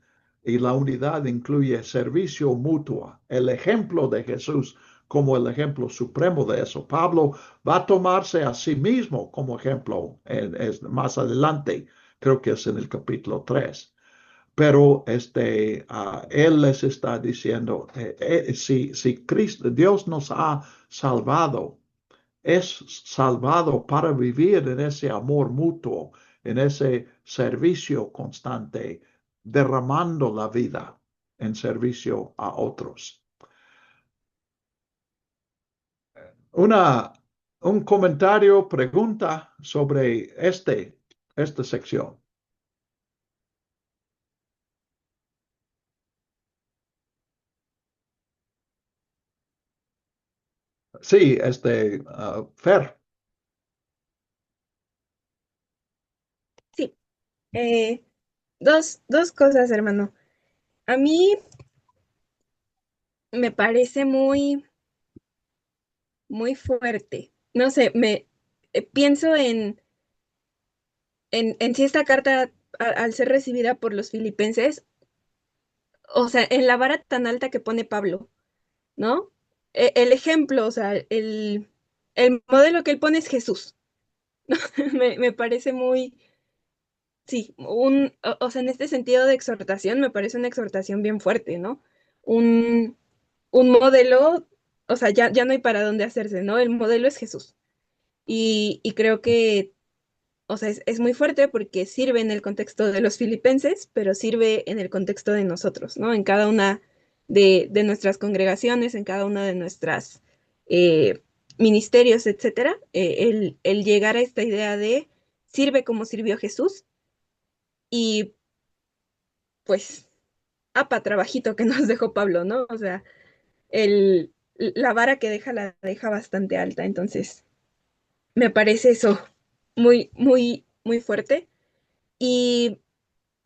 [SPEAKER 1] y la unidad incluye servicio mutuo, el ejemplo de Jesús como el ejemplo supremo de eso. Pablo va a tomarse a sí mismo como ejemplo más adelante, creo que es en el capítulo 3. Pero él les está diciendo, si Cristo, Dios nos ha salvado, es salvado para vivir en ese amor mutuo, en ese servicio constante, derramando la vida en servicio a otros. Una, un comentario, pregunta sobre esta sección. Sí, Fer.
[SPEAKER 4] Sí, dos cosas, hermano. A mí me parece muy fuerte. No sé, pienso en si esta carta, al ser recibida por los filipenses, o sea, en la vara tan alta que pone Pablo, ¿no? El ejemplo, o sea, el modelo que él pone es Jesús. Me parece sí, o sea, en este sentido de exhortación, me parece una exhortación bien fuerte, ¿no? Un, un modelo, o sea, ya no hay para dónde hacerse, ¿no? El modelo es Jesús. Y creo que, o sea, es muy fuerte porque sirve en el contexto de los filipenses, pero sirve en el contexto de nosotros, ¿no? En cada una de nuestras congregaciones, en cada una de nuestras eh, ministerios, etcétera, el llegar a esta idea de sirve como sirvió Jesús y pues, apa, trabajito que nos dejó Pablo, ¿no? O sea, la vara que deja la deja bastante alta, entonces me parece eso muy, muy, muy fuerte. Y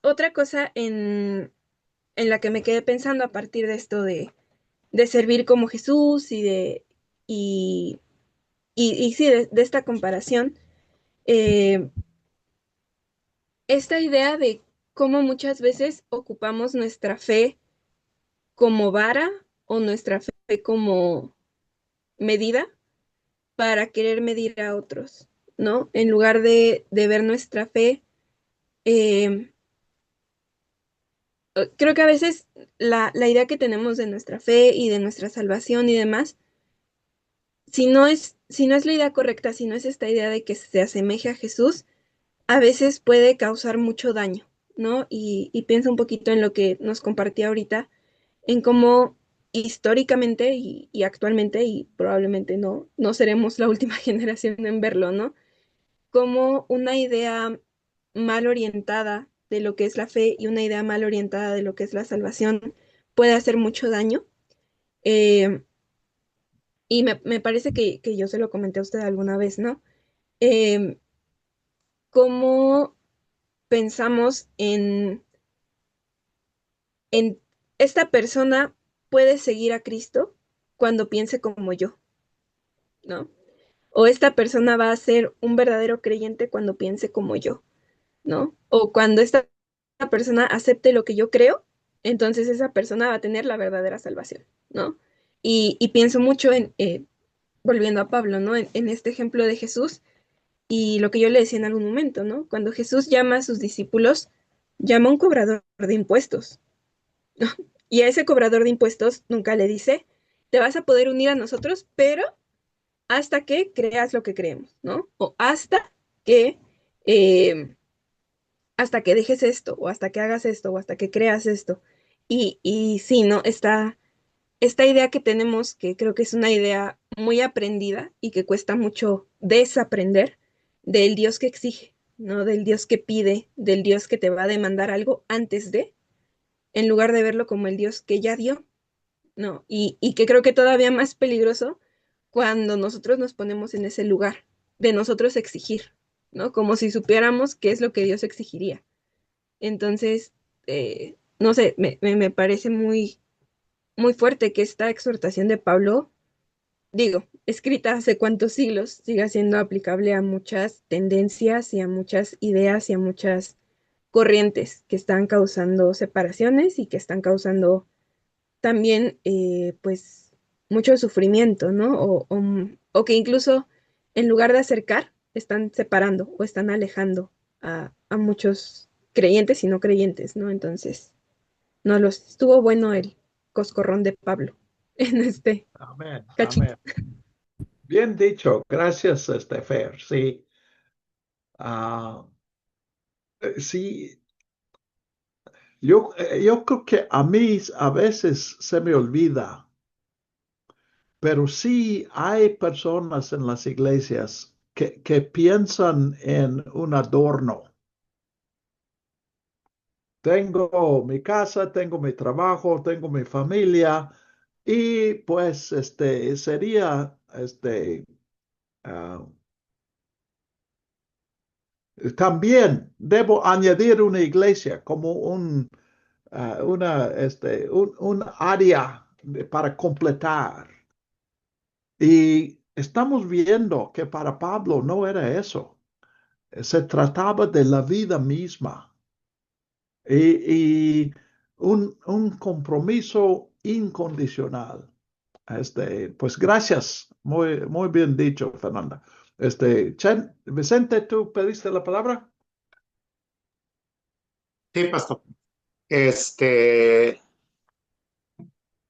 [SPEAKER 4] otra cosa en la que me quedé pensando a partir de esto de servir como Jesús y, y sí, de esta comparación, eh, esta idea de cómo muchas veces ocupamos nuestra fe como vara o nuestra fe como medida para querer medir a otros, ¿no? En lugar de ver nuestra fe, eh, creo que a veces la idea que tenemos de nuestra fe y de nuestra salvación y demás, si no es la idea correcta, si no es esta idea de que se asemeje a Jesús, a veces puede causar mucho daño, ¿no? Y pienso un poquito en lo que nos compartía ahorita, en cómo históricamente y actualmente, y probablemente no seremos la última generación en verlo, ¿no? Como una idea mal orientada de lo que es la fe y una idea mal orientada de lo que es la salvación puede hacer mucho daño. Eh, y me parece que yo se lo comenté a usted alguna vez, ¿no? Eh, cómo pensamos en esta persona puede seguir a Cristo cuando piense como yo, ¿no? O esta persona va a ser un verdadero creyente cuando piense como yo, ¿no? O cuando esta persona acepte lo que yo creo, entonces esa persona va a tener la verdadera salvación, ¿no? Y pienso mucho volviendo a Pablo, ¿no? En este ejemplo de Jesús y lo que yo le decía en algún momento, ¿no? Cuando Jesús llama a sus discípulos, llama a un cobrador de impuestos, ¿no? Y a ese cobrador de impuestos nunca le dice, te vas a poder unir a nosotros, pero hasta que creas lo que creemos, ¿no? O que eh, hasta que dejes esto, o hasta que hagas esto, o hasta que creas esto. Y sí, ¿no? Esta idea que tenemos, que creo que es una idea muy aprendida y que cuesta mucho desaprender, del Dios que exige, ¿no? Del Dios que pide, del Dios que te va a demandar algo antes de, en lugar de verlo como el Dios que ya dio, ¿no? Y que creo que todavía más peligroso cuando nosotros nos ponemos en ese lugar de nosotros exigir, ¿no? Como si supiéramos qué es lo que Dios exigiría. Entonces, no sé, me parece muy, muy fuerte que esta exhortación de Pablo, digo, escrita hace cuántos siglos, siga siendo aplicable a muchas tendencias y a muchas ideas y a muchas corrientes que están causando separaciones y que están causando también, pues, mucho sufrimiento, ¿no? O que incluso en lugar de acercar, están separando o están alejando a muchos creyentes y no creyentes, ¿no? Entonces, no, estuvo bueno el coscorrón de Pablo en este
[SPEAKER 1] Amén,
[SPEAKER 4] cachito.
[SPEAKER 1] amén. Bien dicho, gracias, Fer. Sí, ah, sí, yo creo que a mí a veces se me olvida, pero sí hay personas en las iglesias que piensan en un adorno. Tengo mi casa, tengo mi trabajo, tengo mi familia y pues sería ah, también debo añadir una iglesia como un área para completar. Y estamos viendo que para Pablo no era eso. Se trataba de la vida misma y un compromiso incondicional. Pues gracias. Muy, muy bien dicho, Fernanda. Vicente, ¿tú pediste la palabra?
[SPEAKER 5] Sí, pastor. Este,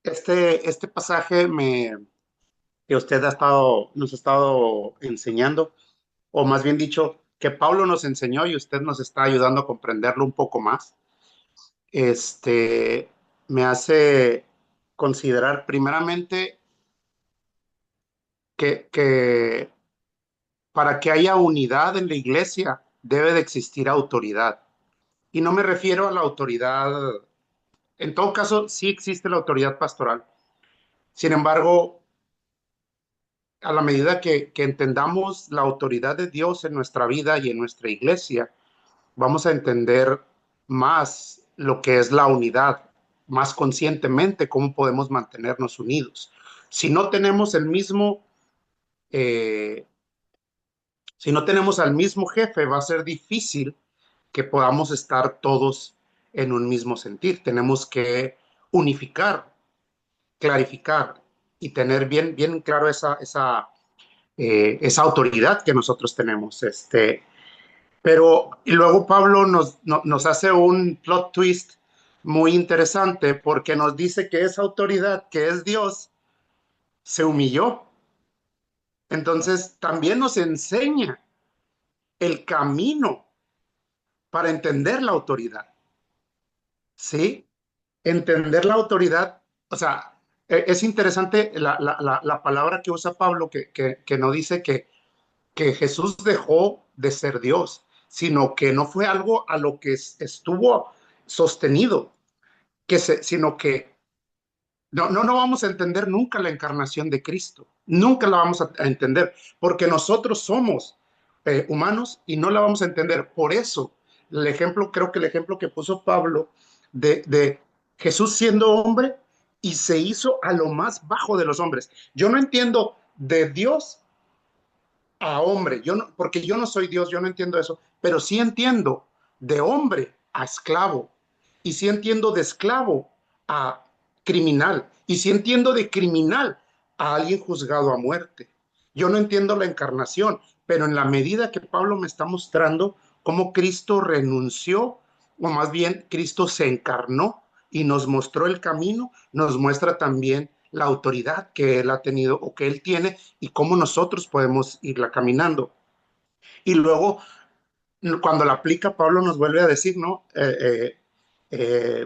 [SPEAKER 5] este pasaje que usted nos ha estado enseñando, o más bien dicho, que Pablo nos enseñó y usted nos está ayudando a comprenderlo un poco más, este, me hace considerar primeramente que para que haya unidad en la iglesia debe de existir autoridad. Y no me refiero a la autoridad, en todo caso sí existe la autoridad pastoral. Sin embargo, a la medida que entendamos la autoridad de Dios en nuestra vida y en nuestra iglesia, vamos a entender más lo que es la unidad, más conscientemente cómo podemos mantenernos unidos. Si no tenemos el mismo, eh, si no tenemos al mismo jefe, va a ser difícil que podamos estar todos en un mismo sentir. Tenemos que unificar, clarificar y tener bien claro esa autoridad que nosotros tenemos. Pero y luego Pablo nos hace un plot twist muy interesante porque nos dice que esa autoridad, que es Dios, se humilló. Entonces también nos enseña el camino para entender la autoridad, ¿sí? Entender la autoridad, o sea, es interesante la palabra que usa Pablo, que no dice que Jesús dejó de ser Dios, sino que no fue algo a lo que estuvo sostenido, sino que no vamos a entender nunca la encarnación de Cristo, nunca la vamos a entender, porque nosotros somos humanos y no la vamos a entender. Por eso, creo que el ejemplo que puso Pablo de Jesús siendo hombre y se hizo a lo más bajo de los hombres. Yo no entiendo de Dios a hombre, porque yo no soy Dios, yo no entiendo eso, pero sí entiendo de hombre a esclavo, y sí entiendo de esclavo a criminal, y sí entiendo de criminal a alguien juzgado a muerte. Yo no entiendo la encarnación, pero en la medida que Pablo me está mostrando cómo Cristo renunció, o más bien Cristo se encarnó y nos mostró el camino, nos muestra también la autoridad que él ha tenido o que él tiene y cómo nosotros podemos irla caminando. Y luego, cuando la aplica, Pablo nos vuelve a decir, ¿no?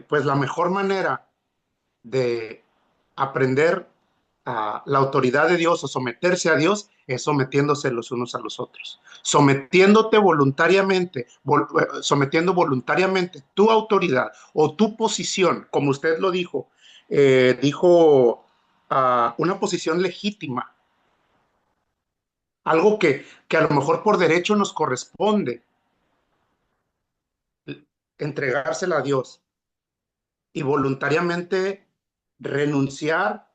[SPEAKER 5] Pues la mejor manera de aprender a la autoridad de Dios o someterse a Dios es sometiéndose los unos a los otros. Sometiéndote voluntariamente, sometiendo voluntariamente tu autoridad o tu posición, como usted lo dijo una posición legítima, algo que a lo mejor por derecho nos corresponde, entregársela a Dios y voluntariamente renunciar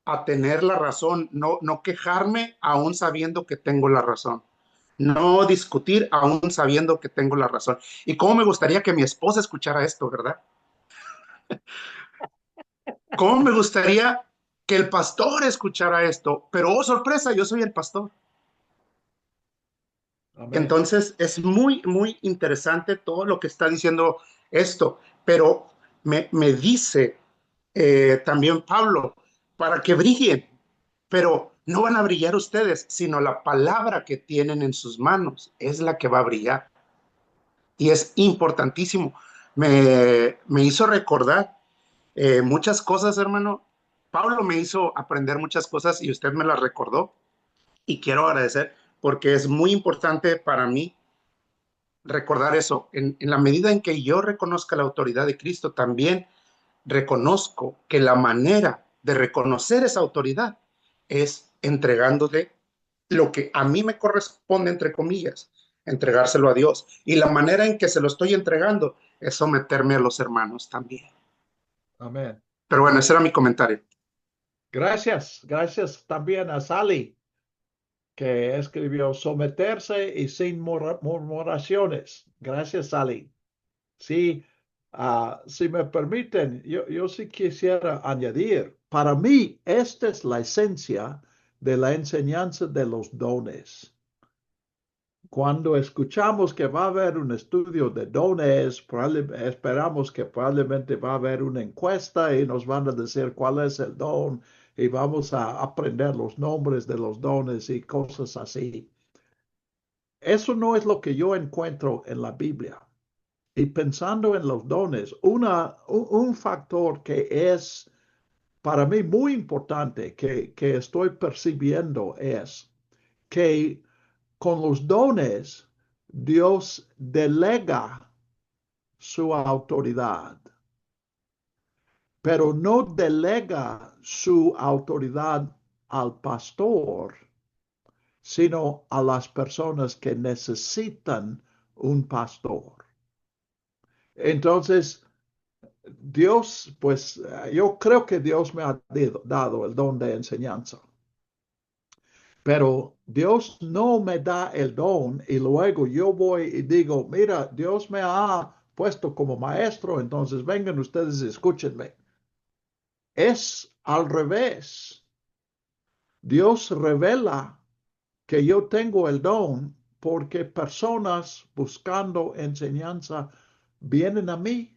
[SPEAKER 5] a tener la razón, no quejarme aún sabiendo que tengo la razón, no discutir aún sabiendo que tengo la razón. Y cómo me gustaría que mi esposa escuchara esto, ¿verdad? Cómo me gustaría que el pastor escuchara esto, pero oh sorpresa, yo soy el pastor.
[SPEAKER 1] Amén.
[SPEAKER 5] Entonces es muy interesante todo lo que está diciendo esto, pero me dice también Pablo, para que brillen, pero no van a brillar ustedes, sino la palabra que tienen en sus manos es la que va a brillar. Y es importantísimo. Me hizo recordar muchas cosas, hermano. Pablo me hizo aprender muchas cosas y usted me las recordó. Y quiero agradecer porque es muy importante para mí recordar eso. En la medida en que yo reconozca la autoridad de Cristo, también reconozco que la manera de reconocer esa autoridad es entregándole lo que a mí me corresponde, entre comillas, entregárselo a Dios. Y la manera en que se lo estoy entregando es someterme a los hermanos también.
[SPEAKER 1] Amén.
[SPEAKER 5] Pero bueno, ese era mi comentario.
[SPEAKER 1] Gracias. Gracias también a Sally, que escribió someterse y sin murmuraciones. Gracias, Sally. Sí, si me permiten, yo sí quisiera añadir, para mí, esta es la esencia de la enseñanza de los dones. cuando escuchamos que va a haber un estudio de dones, esperamos que probablemente va a haber una encuesta y nos van a decir cuál es el don y vamos a aprender los nombres de los dones y cosas así. Eso no es lo que yo encuentro en la Biblia. Y pensando en los dones, un factor que es para mí muy importante que estoy percibiendo es que con los dones Dios delega su autoridad, pero no delega su autoridad al pastor, sino a las personas que necesitan un pastor. Entonces, Dios, pues yo creo que Dios me ha dado el don de enseñanza, pero Dios no me da el don y luego yo voy y digo, mira, Dios me ha puesto como maestro, entonces vengan ustedes y escúchenme. Es al revés. Dios revela que yo tengo el don porque personas buscando enseñanza vienen a mí.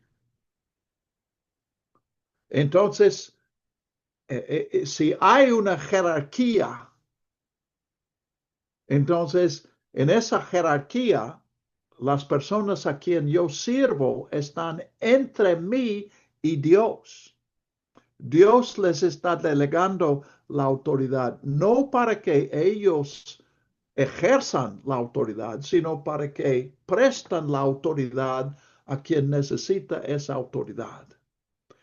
[SPEAKER 1] Entonces, si hay una jerarquía, entonces en esa jerarquía, las personas a quien yo sirvo están entre mí y Dios. Dios les está delegando la autoridad, no para que ellos ejerzan la autoridad, sino para que prestan la autoridad a quien necesita esa autoridad.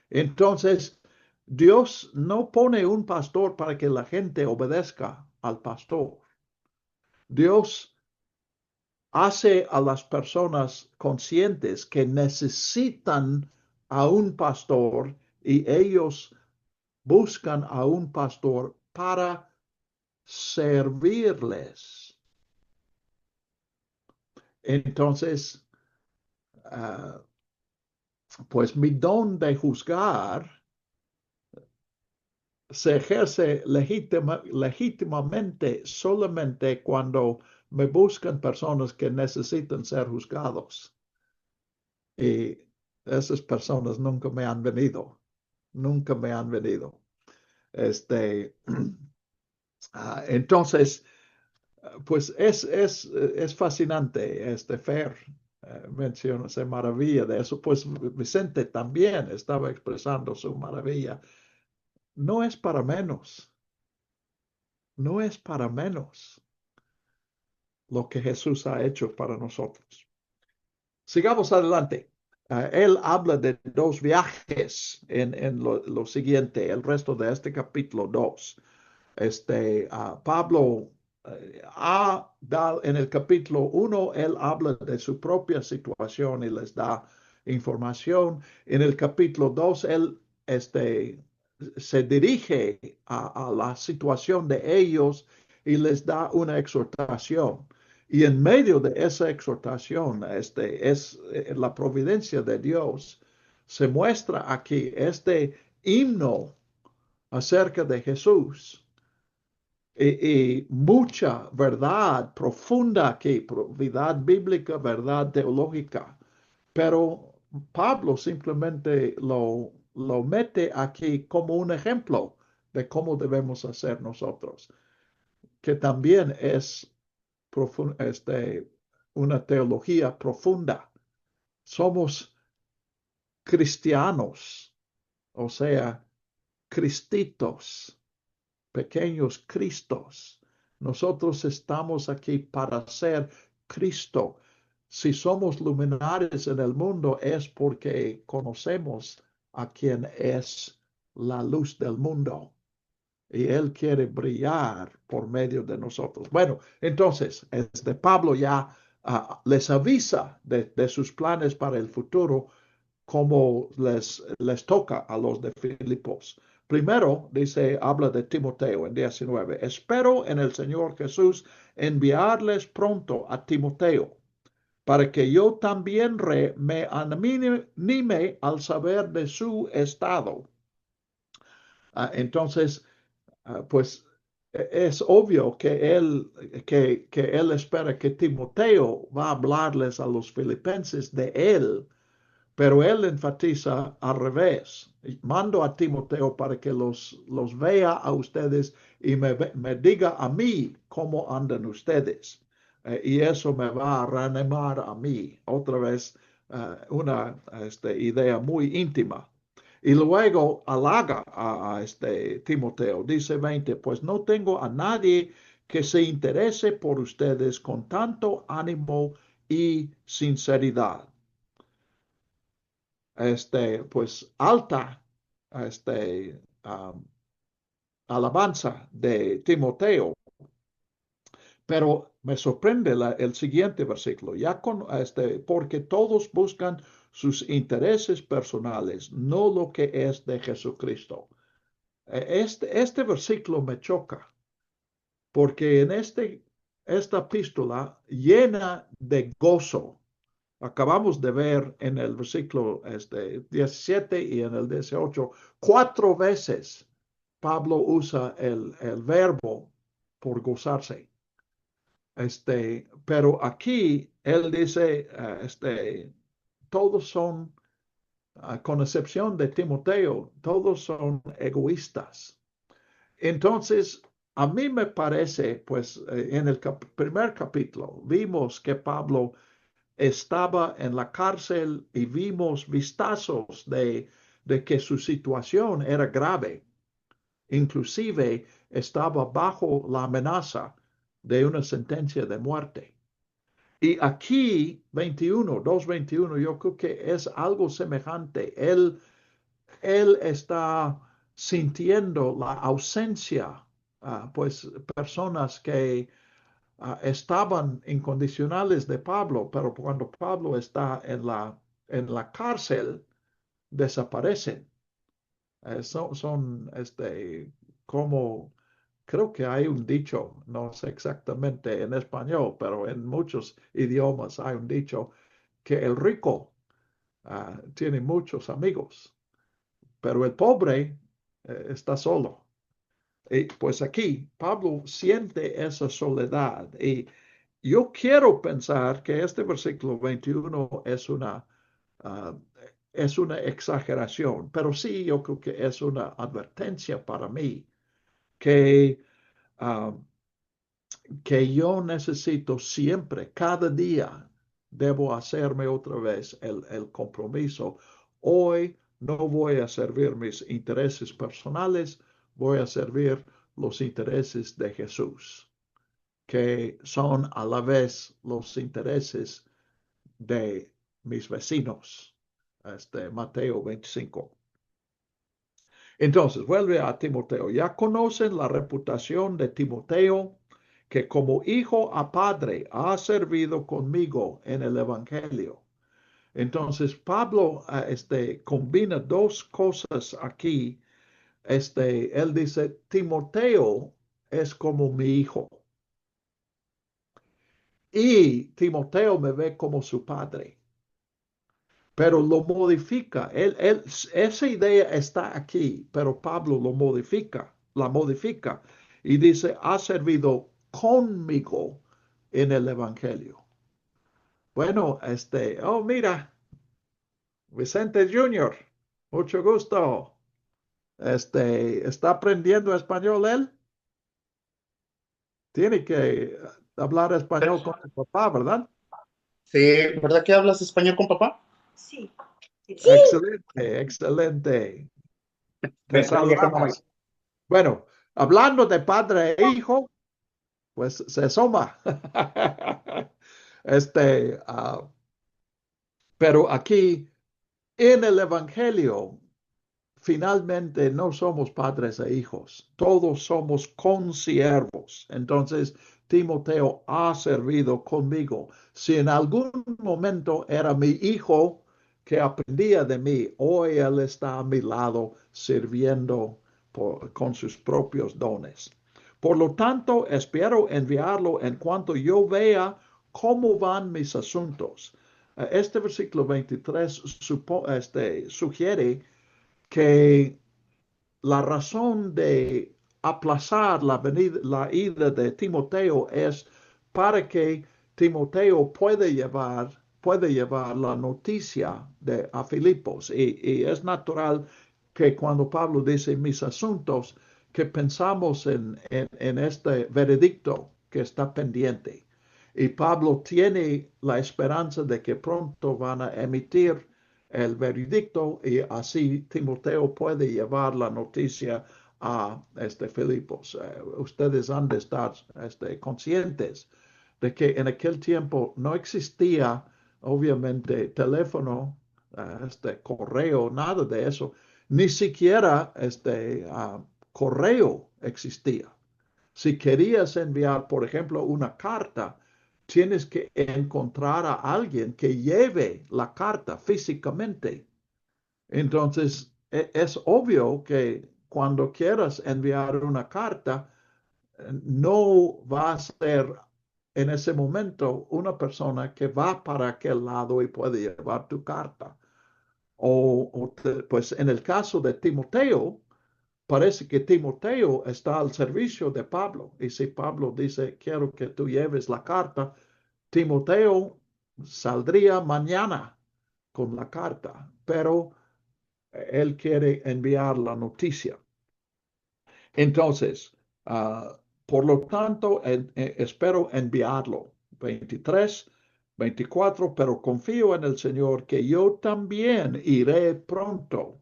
[SPEAKER 1] Entonces, Dios no pone un pastor para que la gente obedezca al pastor. Dios hace a las personas conscientes que necesitan a un pastor y ellos buscan a un pastor para servirles. Entonces, pues mi don de juzgar se ejerce legítimamente solamente cuando me buscan personas que necesitan ser juzgados. Y esas personas nunca me han venido, nunca me han venido. Entonces, pues es fascinante, Fer menciona, se maravilla de eso. Pues Vicente también estaba expresando su maravilla. No es para menos, no es para menos lo que Jesús ha hecho para nosotros. Sigamos adelante. Él habla de dos viajes en lo siguiente, el resto de este capítulo 2. Pablo ha dado en el capítulo 1, él habla de su propia situación y les da información. En el capítulo 2, él se dirige a la situación de ellos y les da una exhortación. Y en medio de esa exhortación, es la providencia de Dios. Se muestra aquí este himno acerca de Jesús y mucha verdad profunda aquí, verdad bíblica, verdad teológica. Pero Pablo simplemente lo mete aquí como un ejemplo de cómo debemos hacer nosotros, que también es una teología profunda. Somos cristianos, o sea, cristitos, pequeños Cristos. Nosotros estamos aquí para ser Cristo. Si somos luminares en el mundo es porque conocemos a quien es la luz del mundo. Y Él quiere brillar por medio de nosotros. Bueno, entonces, Pablo ya les avisa de sus planes para el futuro, como les toca a los de Filipos. Primero, dice, habla de Timoteo en 19. Espero en el Señor Jesús enviarles pronto a Timoteo, para que yo también me anime al saber de su estado. Entonces, pues es obvio que él espera que Timoteo va a hablarles a los filipenses de él, pero él enfatiza al revés. Mando a Timoteo para que los vea a ustedes y me diga a mí cómo andan ustedes. Y eso me va a reanimar a mí. Otra vez, una idea muy íntima. Y luego halaga a Timoteo. Dice 20, pues no tengo a nadie que se interese por ustedes con tanto ánimo y sinceridad. Pues alta, alabanza de Timoteo. Pero me sorprende el siguiente versículo, porque todos buscan sus intereses personales, no lo que es de Jesucristo. Este versículo me choca, porque en esta epístola llena de gozo. Acabamos de ver en el versículo 17 y en el 18, 4 veces Pablo usa el verbo por gozarse. Pero aquí él dice, todos son, con excepción de Timoteo, todos son egoístas. Entonces, a mí me parece, pues en el primer capítulo vimos que Pablo estaba en la cárcel y vimos vistazos de que su situación era grave. Inclusive estaba bajo la amenaza de una sentencia de muerte. Y aquí 2:21, yo creo que es algo semejante. Él está sintiendo la ausencia, pues personas que estaban incondicionales de Pablo, pero cuando Pablo está en la cárcel, desaparecen. Son como, creo que hay un dicho, no sé exactamente en español, pero en muchos idiomas hay un dicho que el rico tiene muchos amigos, pero el pobre está solo. Y pues aquí Pablo siente esa soledad y yo quiero pensar que este versículo 21 es una exageración, pero sí yo creo que es una advertencia para mí que, uh, que yo necesito siempre, cada día, debo hacerme otra vez el compromiso. Hoy no voy a servir mis intereses personales, voy a servir los intereses de Jesús, que son a la vez los intereses de mis vecinos. Mateo 25. Entonces, vuelve a Timoteo. Ya conocen la reputación de Timoteo, que como hijo a padre ha servido conmigo en el Evangelio. Entonces, Pablo combina dos cosas aquí. Él dice, Timoteo es como mi hijo. Y Timoteo me ve como su padre. Pero lo modifica. Esa idea está aquí, pero Pablo la modifica y dice, ha servido conmigo en el Evangelio. Bueno, mira, Vicente Jr., mucho gusto. ¿Está aprendiendo español él? Tiene que hablar español con su papá, ¿verdad?
[SPEAKER 5] Sí, ¿verdad que hablas español con papá?
[SPEAKER 4] Sí.
[SPEAKER 1] Excelente, excelente. Te saludamos. Bueno, hablando de padre e hijo, pues se asoma. Este, pero aquí en el Evangelio, finalmente no somos padres e hijos, todos somos consiervos. Entonces, Timoteo ha servido conmigo. Si en algún momento era mi hijo que aprendía de mí, hoy él está a mi lado sirviendo con sus propios dones. Por lo tanto, espero enviarlo en cuanto yo vea cómo van mis asuntos. Este versículo 23 sugiere que la razón de aplazar la ida de Timoteo es para que Timoteo puede llevar la noticia a Filipos. Y es natural que cuando Pablo dice mis asuntos, que pensamos en este veredicto que está pendiente. Y Pablo tiene la esperanza de que pronto van a emitir el veredicto y así Timoteo puede llevar la noticia a Filipos. Ustedes han de estar conscientes de que en aquel tiempo no existía, obviamente, teléfono, correo, nada de eso. Ni siquiera correo existía. Si querías enviar, por ejemplo, una carta, tienes que encontrar a alguien que lleve la carta físicamente. Entonces, es obvio que cuando quieras enviar una carta, no va a ser en ese momento una persona que va para aquel lado y puede llevar tu carta. Pues en el caso de Timoteo, parece que Timoteo está al servicio de Pablo. Y si Pablo dice, quiero que tú lleves la carta, Timoteo saldría mañana con la carta, pero él quiere enviar la noticia. Entonces, por lo tanto, espero enviarlo. 23, 24, pero confío en el Señor que yo también iré pronto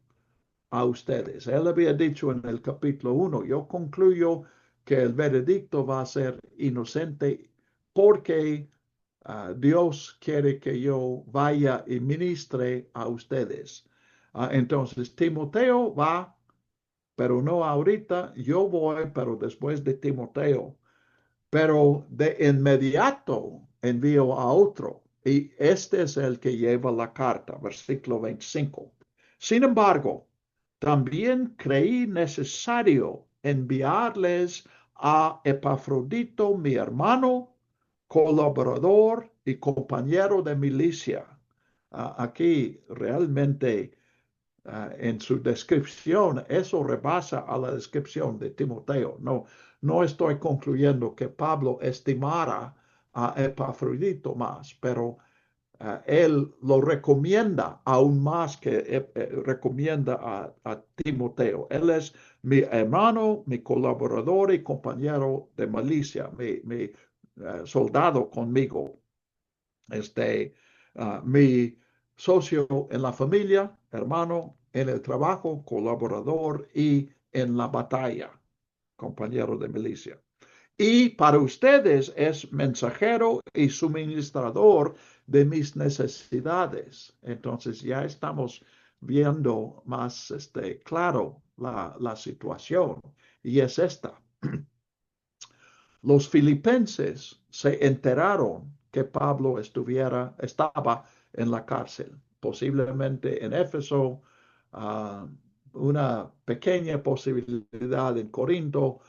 [SPEAKER 1] a ustedes. Él había dicho en el capítulo 1, yo concluyo que el veredicto va a ser inocente porque Dios quiere que yo vaya y ministre a ustedes. Entonces, Timoteo va, pero no ahorita, yo voy, pero después de Timoteo. Pero de inmediato envío a otro, y este es el que lleva la carta, versículo 25. Sin embargo, también creí necesario enviarles a Epafrodito, mi hermano, colaborador y compañero de milicia. Aquí realmente en su descripción, eso rebasa a la descripción de Timoteo. No estoy concluyendo que Pablo estimara a Epafrodito más, pero él lo recomienda aún más que recomienda a Timoteo. Él es mi hermano, mi colaborador y compañero de milicia, mi soldado conmigo. Mi socio en la familia, hermano, en el trabajo, colaborador y en la batalla, compañero de milicia. Y para ustedes es mensajero y suministrador de mis necesidades. Entonces ya estamos viendo más claro la situación y es esta. Los filipenses se enteraron que Pablo estaba en la cárcel, posiblemente en Éfeso, una pequeña posibilidad en Corinto,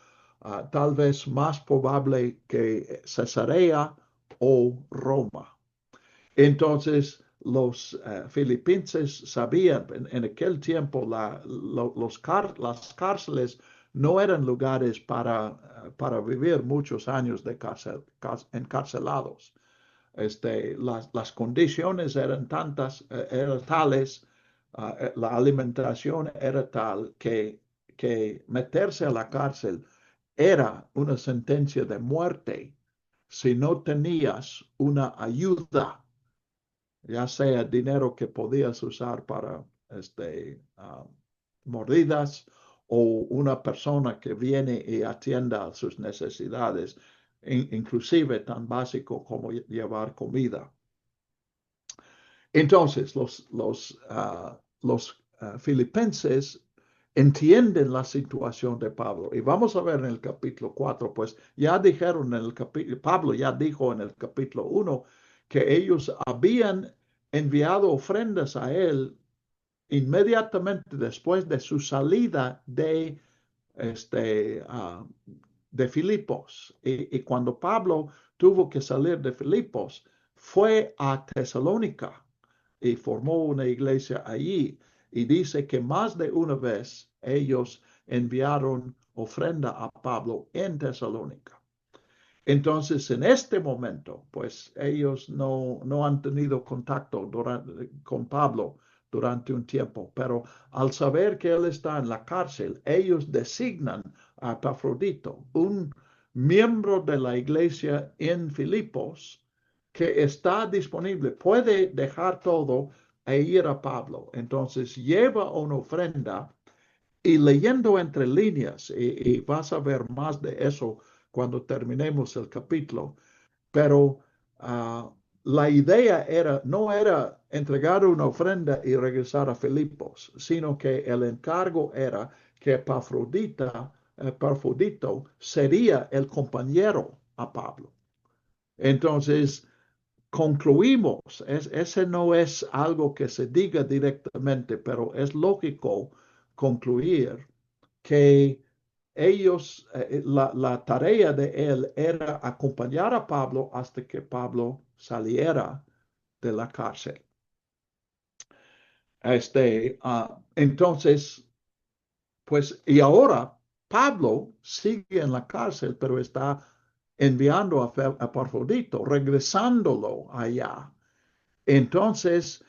[SPEAKER 1] tal vez más probable que Cesarea o Roma. Entonces, los filipenses sabían, en aquel tiempo las cárceles no eran lugares para vivir muchos años encarcelados. Las condiciones eran tales, la alimentación era tal que meterse a la cárcel era una sentencia de muerte si no tenías una ayuda, ya sea dinero que podías usar para mordidas o una persona que viene y atienda a sus necesidades, inclusive tan básico como llevar comida. Entonces, los filipenses entienden la situación de Pablo. Y vamos a ver en el capítulo 4, pues ya dijeron en el capítulo, Pablo ya dijo en el capítulo 1 que ellos habían enviado ofrendas a él inmediatamente después de su salida de Filipos. Y cuando Pablo tuvo que salir de Filipos, fue a Tesalónica y formó una iglesia allí. Y dice que más de una vez ellos enviaron ofrenda a Pablo en Tesalónica. Entonces, en este momento, pues ellos no han tenido contacto con Pablo durante un tiempo, pero al saber que él está en la cárcel, ellos designan a Epafrodito, un miembro de la iglesia en Filipos, que está disponible, puede dejar todo e ir a Pablo. Entonces lleva una ofrenda y leyendo entre líneas, y vas a ver más de eso cuando terminemos el capítulo, pero la idea no era entregar una ofrenda y regresar a Filipos, sino que el encargo era que Epafrodito sería el compañero a Pablo. Entonces, concluimos, ese no es algo que se diga directamente, pero es lógico concluir que ellos, la tarea de él era acompañar a Pablo hasta que Pablo saliera de la cárcel. Entonces, pues, y ahora Pablo sigue en la cárcel, pero está enviando a Epafrodito, regresándolo allá. Entonces,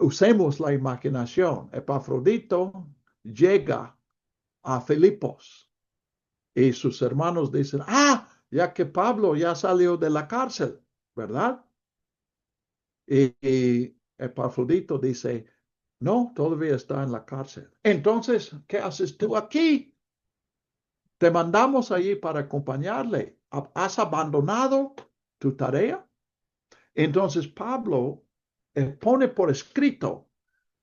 [SPEAKER 1] usemos la imaginación. Epafrodito llega a Filipos y sus hermanos dicen, ya que Pablo ya salió de la cárcel, ¿verdad? Y Epafrodito dice, no, todavía está en la cárcel. Entonces, ¿qué haces tú aquí? Te mandamos allí para acompañarle. ¿Has abandonado tu tarea? Entonces Pablo pone por escrito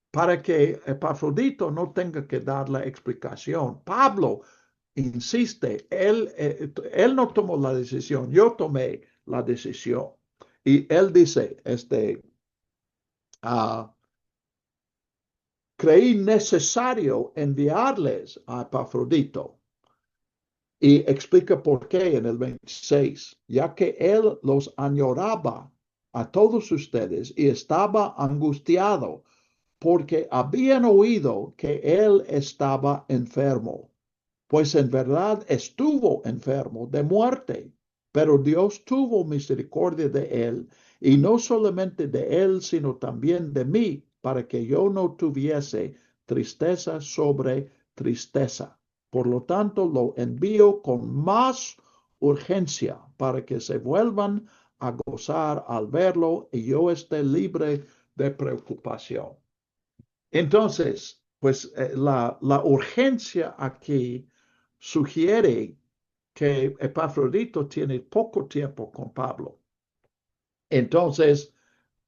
[SPEAKER 1] para que Epafrodito no tenga que dar la explicación. Pablo insiste, él no tomó la decisión, yo tomé la decisión. Y él dice, creí necesario enviarles a Epafrodito. Y explica por qué en el 26, ya que él los añoraba a todos ustedes y estaba angustiado porque habían oído que él estaba enfermo, pues en verdad estuvo enfermo de muerte, pero Dios tuvo misericordia de él, y no solamente de él, sino también de mí, para que yo no tuviese tristeza sobre tristeza. Por lo tanto, lo envío con más urgencia para que se vuelvan a gozar al verlo y yo esté libre de preocupación. Entonces, pues la urgencia aquí sugiere que Epafrodito tiene poco tiempo con Pablo. Entonces,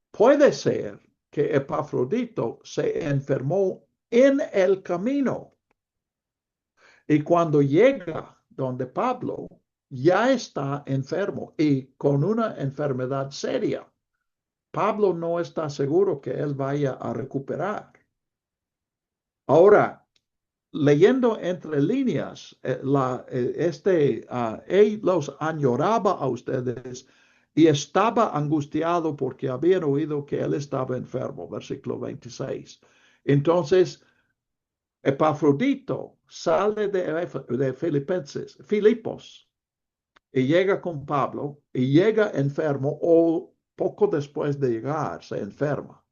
[SPEAKER 1] puede ser que Epafrodito se enfermó en el camino y cuando llega donde Pablo ya está enfermo y con una enfermedad seria. Pablo no está seguro que él vaya a recuperar. Ahora, leyendo entre líneas, él los añoraba a ustedes y estaba angustiado porque habían oído que él estaba enfermo, versículo 26. Entonces, Epafrodito sale de Filipos, y llega con Pablo y llega enfermo o poco después de llegar se enferma.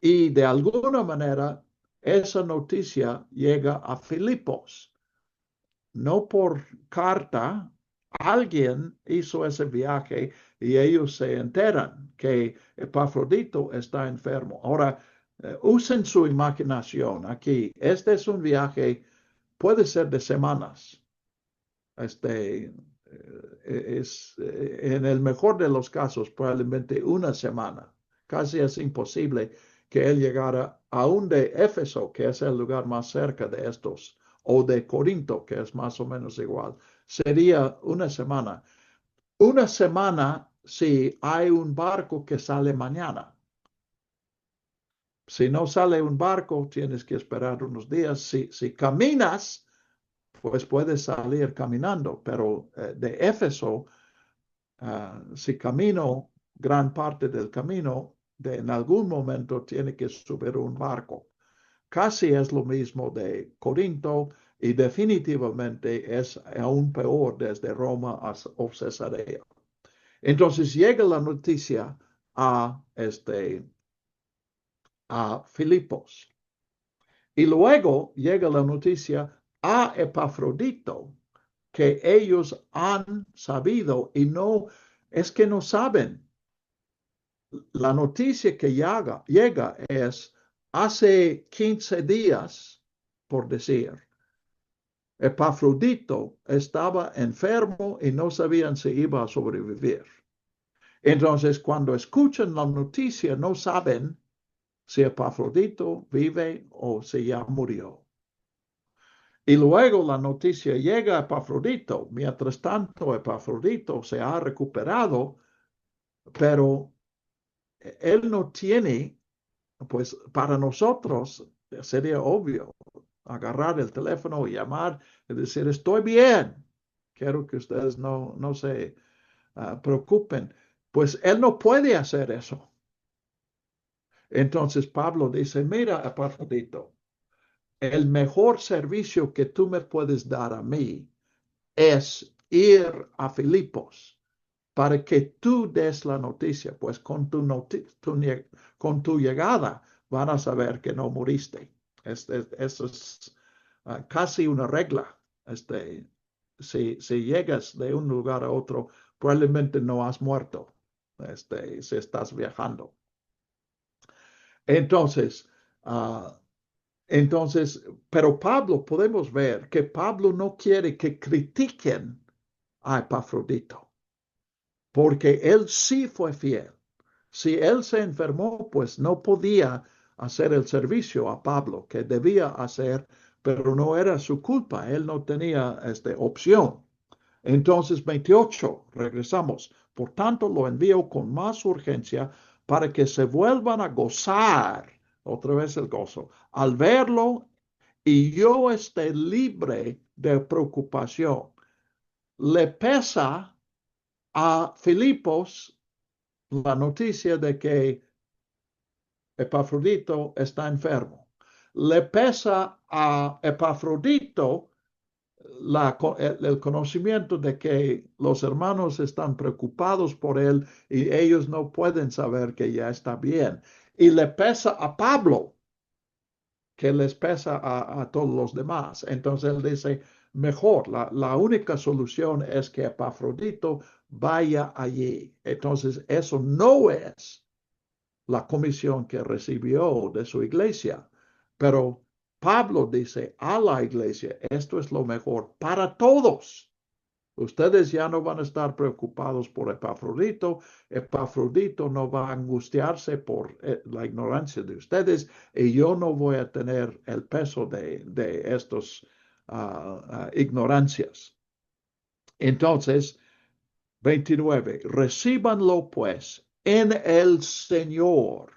[SPEAKER 1] Y de alguna manera esa noticia llega a Filipos. No por carta, alguien hizo ese viaje y ellos se enteran que Epafrodito está enfermo. Ahora, usen su imaginación aquí. Este es un viaje, puede ser de semanas. En el mejor de los casos, probablemente una semana. Casi es imposible que él llegara aún de Éfeso, que es el lugar más cerca de estos, o de Corinto, que es más o menos igual. Sería una semana. Una semana si hay un barco que sale mañana. Si no sale un barco, tienes que esperar unos días. Si caminas, pues puedes salir caminando, pero de Éfeso, si camino gran parte del camino, en algún momento tiene que subir un barco. casi es lo mismo de Corinto y definitivamente es aún peor desde Roma o Cesarea. Entonces llega la noticia a Filipos. Y luego llega la noticia a Epafrodito, que ellos han sabido y no, es que no saben. La noticia que llega es hace 15 días, por decir, Epafrodito estaba enfermo y no sabían si iba a sobrevivir. Entonces, cuando escuchan la noticia, no saben si Epafrodito vive o si ya murió. Y luego la noticia llega a Epafrodito. Mientras tanto, Epafrodito se ha recuperado, pero él no tiene, pues para nosotros sería obvio agarrar el teléfono y llamar y decir, estoy bien. Quiero que ustedes no se preocupen. Pues él no puede hacer eso. Entonces Pablo dice, mira, Epafrodito, el mejor servicio que tú me puedes dar a mí es ir a Filipos para que tú des la noticia, pues con tu llegada van a saber que no moriste. Eso es casi una regla. Si llegas de un lugar a otro, probablemente no has muerto si estás viajando. Entonces, uh, pero Pablo, podemos ver que Pablo no quiere que critiquen a Epafrodito, porque él sí fue fiel. Si él se enfermó, pues no podía hacer el servicio a Pablo que debía hacer, pero no era su culpa, él no tenía opción. Entonces, 28, regresamos. Por tanto, lo envío con más urgencia para que se vuelvan a gozar, otra vez el gozo, al verlo y yo esté libre de preocupación. Le pesa a Filipos la noticia de que Epafrodito está enfermo. Le pesa a Epafrodito el conocimiento de que los hermanos están preocupados por él y ellos no pueden saber que ya está bien. Y le pesa a Pablo, que les pesa a todos los demás. Entonces él dice, mejor, la única solución es que Epafrodito vaya allí. Entonces eso no es la comisión que recibió de su iglesia, pero Pablo dice a la iglesia, esto es lo mejor para todos. Ustedes ya no van a estar preocupados por Epafrodito. Epafrodito no va a angustiarse por la ignorancia de ustedes y yo no voy a tener el peso de estos ignorancias. Entonces, 29, recíbanlo pues en el Señor,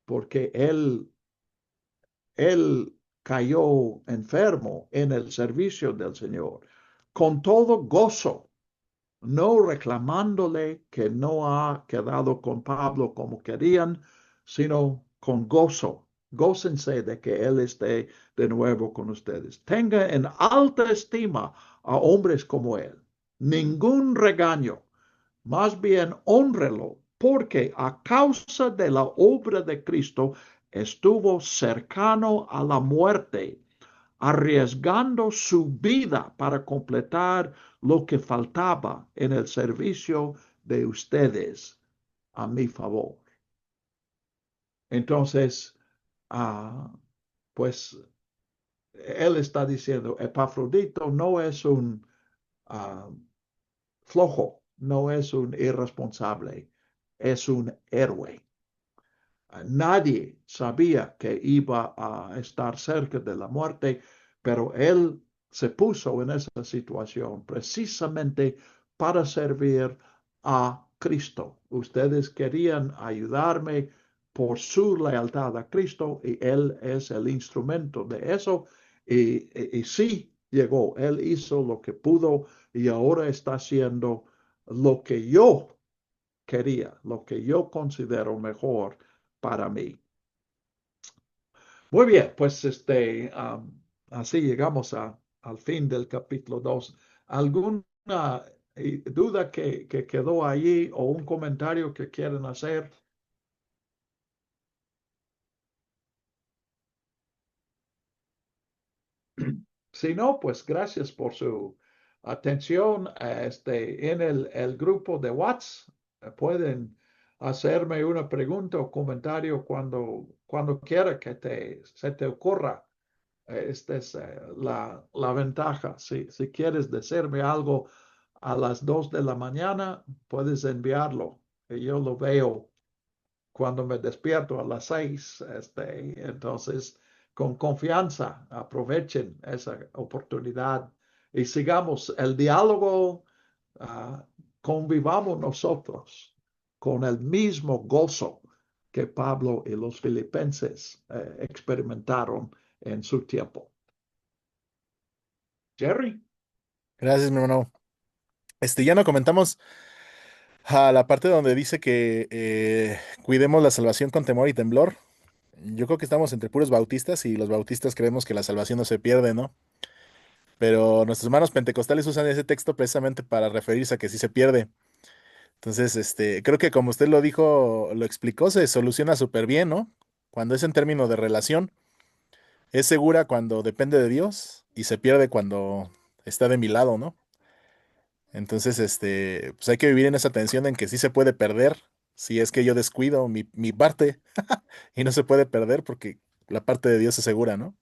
[SPEAKER 1] porque él cayó enfermo en el servicio del Señor, con todo gozo, no reclamándole que no ha quedado con Pablo como querían, sino con gozo. Gócense de que él esté de nuevo con ustedes. Tenga en alta estima a hombres como él. Ningún regaño, más bien hónrelo, porque a causa de la obra de Cristo estuvo cercano a la muerte, arriesgando su vida para completar lo que faltaba en el servicio de ustedes a mi favor. Entonces, pues él está diciendo, Epafrodito no es un flojo, no es un irresponsable, es un héroe. Nadie sabía que iba a estar cerca de la muerte, pero él se puso en esa situación precisamente para servir a Cristo. Ustedes querían ayudarme por su lealtad a Cristo y él es el instrumento de eso. Y sí llegó, él hizo lo que pudo y ahora está haciendo lo que yo quería, lo que yo considero mejor para mí. Muy bien, pues así llegamos al fin del capítulo 2. ¿Alguna duda que quedó allí o un comentario que quieren hacer? Si no, pues gracias por su atención. En el grupo de WhatsApp pueden hacerme una pregunta o comentario cuando quiera se te ocurra. Esta es la ventaja. Si quieres decirme algo a las 2 de la mañana, puedes enviarlo. Y yo lo veo cuando me despierto a las 6. Entonces, con confianza, aprovechen esa oportunidad y sigamos el diálogo. ah, Convivamos nosotros con el mismo gozo que Pablo y los filipenses experimentaron en su tiempo. Jerry.
[SPEAKER 3] Gracias, mi hermano. Ya no comentamos a la parte donde dice que cuidemos la salvación con temor y temblor. Yo creo que estamos entre puros bautistas y los bautistas creemos que la salvación no se pierde, ¿no? Pero nuestros hermanos pentecostales usan ese texto precisamente para referirse a que sí se pierde. Entonces, creo que como usted lo dijo, lo explicó, se soluciona súper bien, ¿no? Cuando es en términos de relación, es segura cuando depende de Dios y se pierde cuando está de mi lado, ¿no? Entonces, pues hay que vivir en esa tensión en que sí se puede perder si es que yo descuido mi parte y no se puede perder porque la parte de Dios es segura, ¿no?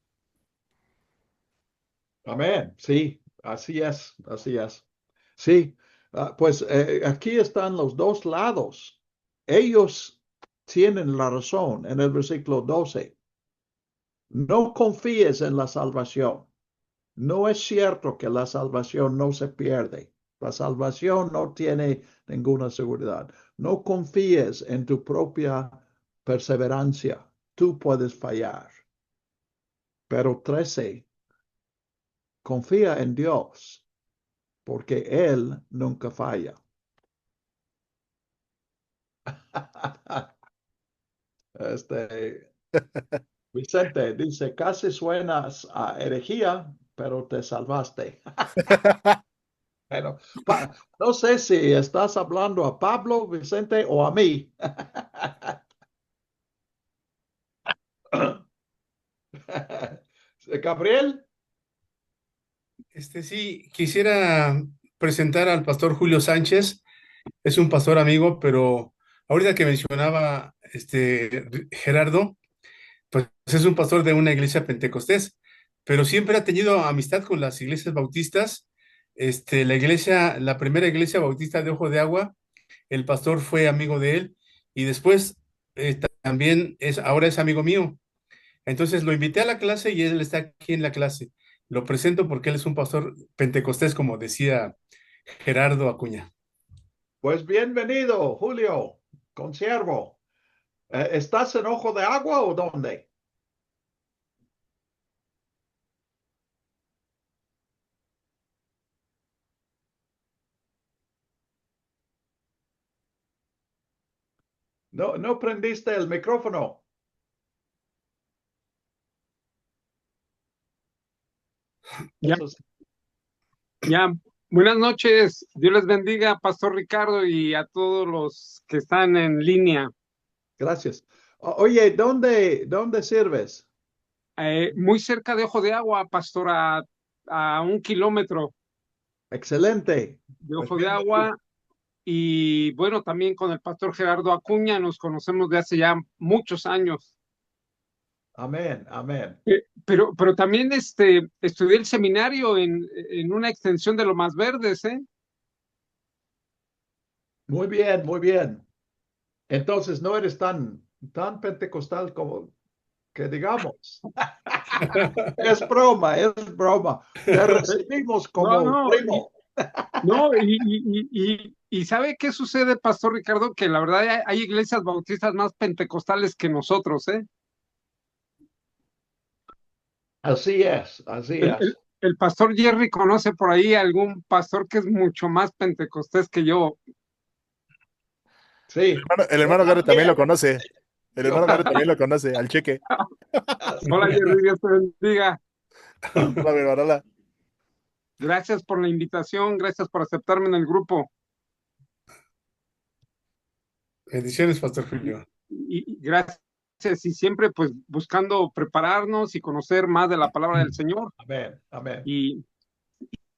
[SPEAKER 1] Amén. Sí, así es, así es. Sí, pues aquí están los dos lados. Ellos tienen la razón en el versículo 12. No confíes en la salvación. No es cierto que la salvación no se pierde. La salvación no tiene ninguna seguridad. No confíes en tu propia perseverancia. Tú puedes fallar. Pero 13, confía en Dios, porque Él nunca falla. Este, Vicente dice, casi suenas a herejía, pero te salvaste. Bueno, no sé si estás hablando a Pablo, Vicente o a mí. Gabriel.
[SPEAKER 6] Sí, quisiera presentar al pastor Julio Sánchez. Es un pastor amigo, pero ahorita que mencionaba Gerardo, pues es un pastor de una iglesia pentecostés, pero siempre ha tenido amistad con las iglesias bautistas. La primera iglesia bautista de Ojo de Agua, el pastor fue amigo de él y después también ahora es amigo mío. Entonces lo invité a la clase y él está aquí en la clase. Lo presento porque él es un pastor pentecostés, como decía Gerardo Acuña.
[SPEAKER 1] Pues bienvenido, Julio, consiervo. ¿Estás en Ojo de Agua o dónde? No, no prendiste el micrófono.
[SPEAKER 7] Ya,
[SPEAKER 1] Eso sí.
[SPEAKER 7] ya. Buenas noches. Dios les bendiga, Pastor Ricardo, y a todos los que están en línea.
[SPEAKER 1] Gracias. Oye, ¿dónde sirves?
[SPEAKER 7] Muy cerca de Ojo de Agua, Pastor, a 1 kilómetro
[SPEAKER 1] Excelente.
[SPEAKER 7] de
[SPEAKER 1] Pues
[SPEAKER 7] Ojo de
[SPEAKER 1] bienvenido.
[SPEAKER 7] Agua. Y bueno, también con el Pastor Gerardo Acuña nos conocemos de hace ya muchos años.
[SPEAKER 1] Amén, amén.
[SPEAKER 7] Pero también estudié el seminario en una extensión de Lomas Verdes, ¿eh?
[SPEAKER 1] Muy bien, muy bien. Entonces no eres tan pentecostal como que digamos. Es broma, es broma. Te recibimos
[SPEAKER 7] No,
[SPEAKER 1] como
[SPEAKER 7] no,
[SPEAKER 1] primo.
[SPEAKER 7] no, y ¿sabe qué sucede, Pastor Ricardo? Que la verdad hay iglesias bautistas más pentecostales que nosotros, ¿eh?
[SPEAKER 1] Así es, así
[SPEAKER 7] El,
[SPEAKER 1] es.
[SPEAKER 7] el, el pastor Jerry conoce por ahí algún pastor que es mucho más pentecostés que yo.
[SPEAKER 1] Sí,
[SPEAKER 3] El
[SPEAKER 1] yo
[SPEAKER 3] hermano Gary también lo
[SPEAKER 1] también.
[SPEAKER 3] conoce. El
[SPEAKER 1] Yo
[SPEAKER 3] hermano Gary
[SPEAKER 1] también.
[SPEAKER 3] también lo conoce, al cheque.
[SPEAKER 7] Hola, Jerry, Dios te bendiga.
[SPEAKER 3] Hola, mi hermano, hola.
[SPEAKER 7] Gracias por la invitación, gracias por aceptarme en el grupo.
[SPEAKER 6] Bendiciones, Pastor
[SPEAKER 7] Y,
[SPEAKER 6] Julio.
[SPEAKER 7] y gracias, y siempre pues buscando prepararnos y conocer más de la palabra del Señor.
[SPEAKER 1] Amén, amén.
[SPEAKER 7] Y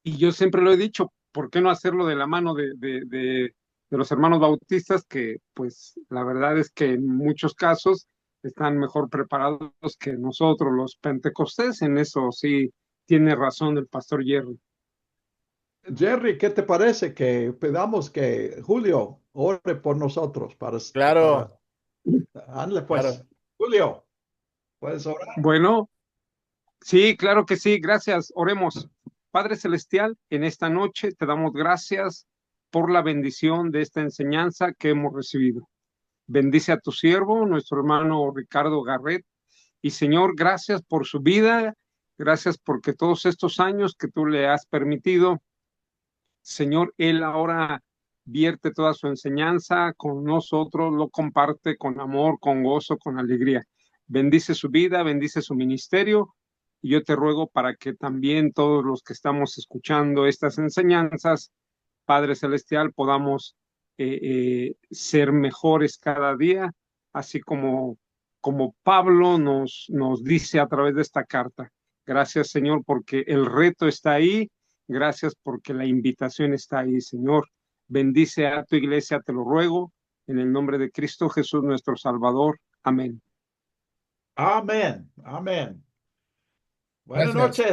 [SPEAKER 7] yo siempre lo he dicho, ¿por qué no hacerlo de la mano de los hermanos bautistas que pues la verdad es que en muchos casos están mejor preparados que nosotros los pentecostés? En eso sí tiene razón el pastor Jerry.
[SPEAKER 1] Jerry, ¿qué te parece que pedamos que Julio ore por nosotros
[SPEAKER 3] Claro,
[SPEAKER 1] Ándale pues.
[SPEAKER 3] claro.
[SPEAKER 1] Julio, puedes orar.
[SPEAKER 7] Bueno, sí, claro que sí, gracias. Oremos. Padre Celestial, en esta noche te damos gracias por la bendición de esta enseñanza que hemos recibido. Bendice a tu siervo, nuestro hermano Ricardo Garret. Y Señor, gracias por su vida, gracias porque todos estos años que tú le has permitido, Señor, él ahora vierte toda su enseñanza con nosotros, lo comparte con amor, con gozo, con alegría. Bendice su vida, bendice su ministerio. Y yo te ruego para que también todos los que estamos escuchando estas enseñanzas, Padre Celestial, podamos ser mejores cada día, así como Pablo nos dice a través de esta carta. Gracias, Señor, porque el reto está ahí. Gracias porque la invitación está ahí, Señor. Bendice a tu iglesia, te lo ruego, en el nombre de Cristo Jesús, nuestro Salvador. Amén.
[SPEAKER 1] Amén, amén. Buenas
[SPEAKER 6] Gracias.
[SPEAKER 1] noches.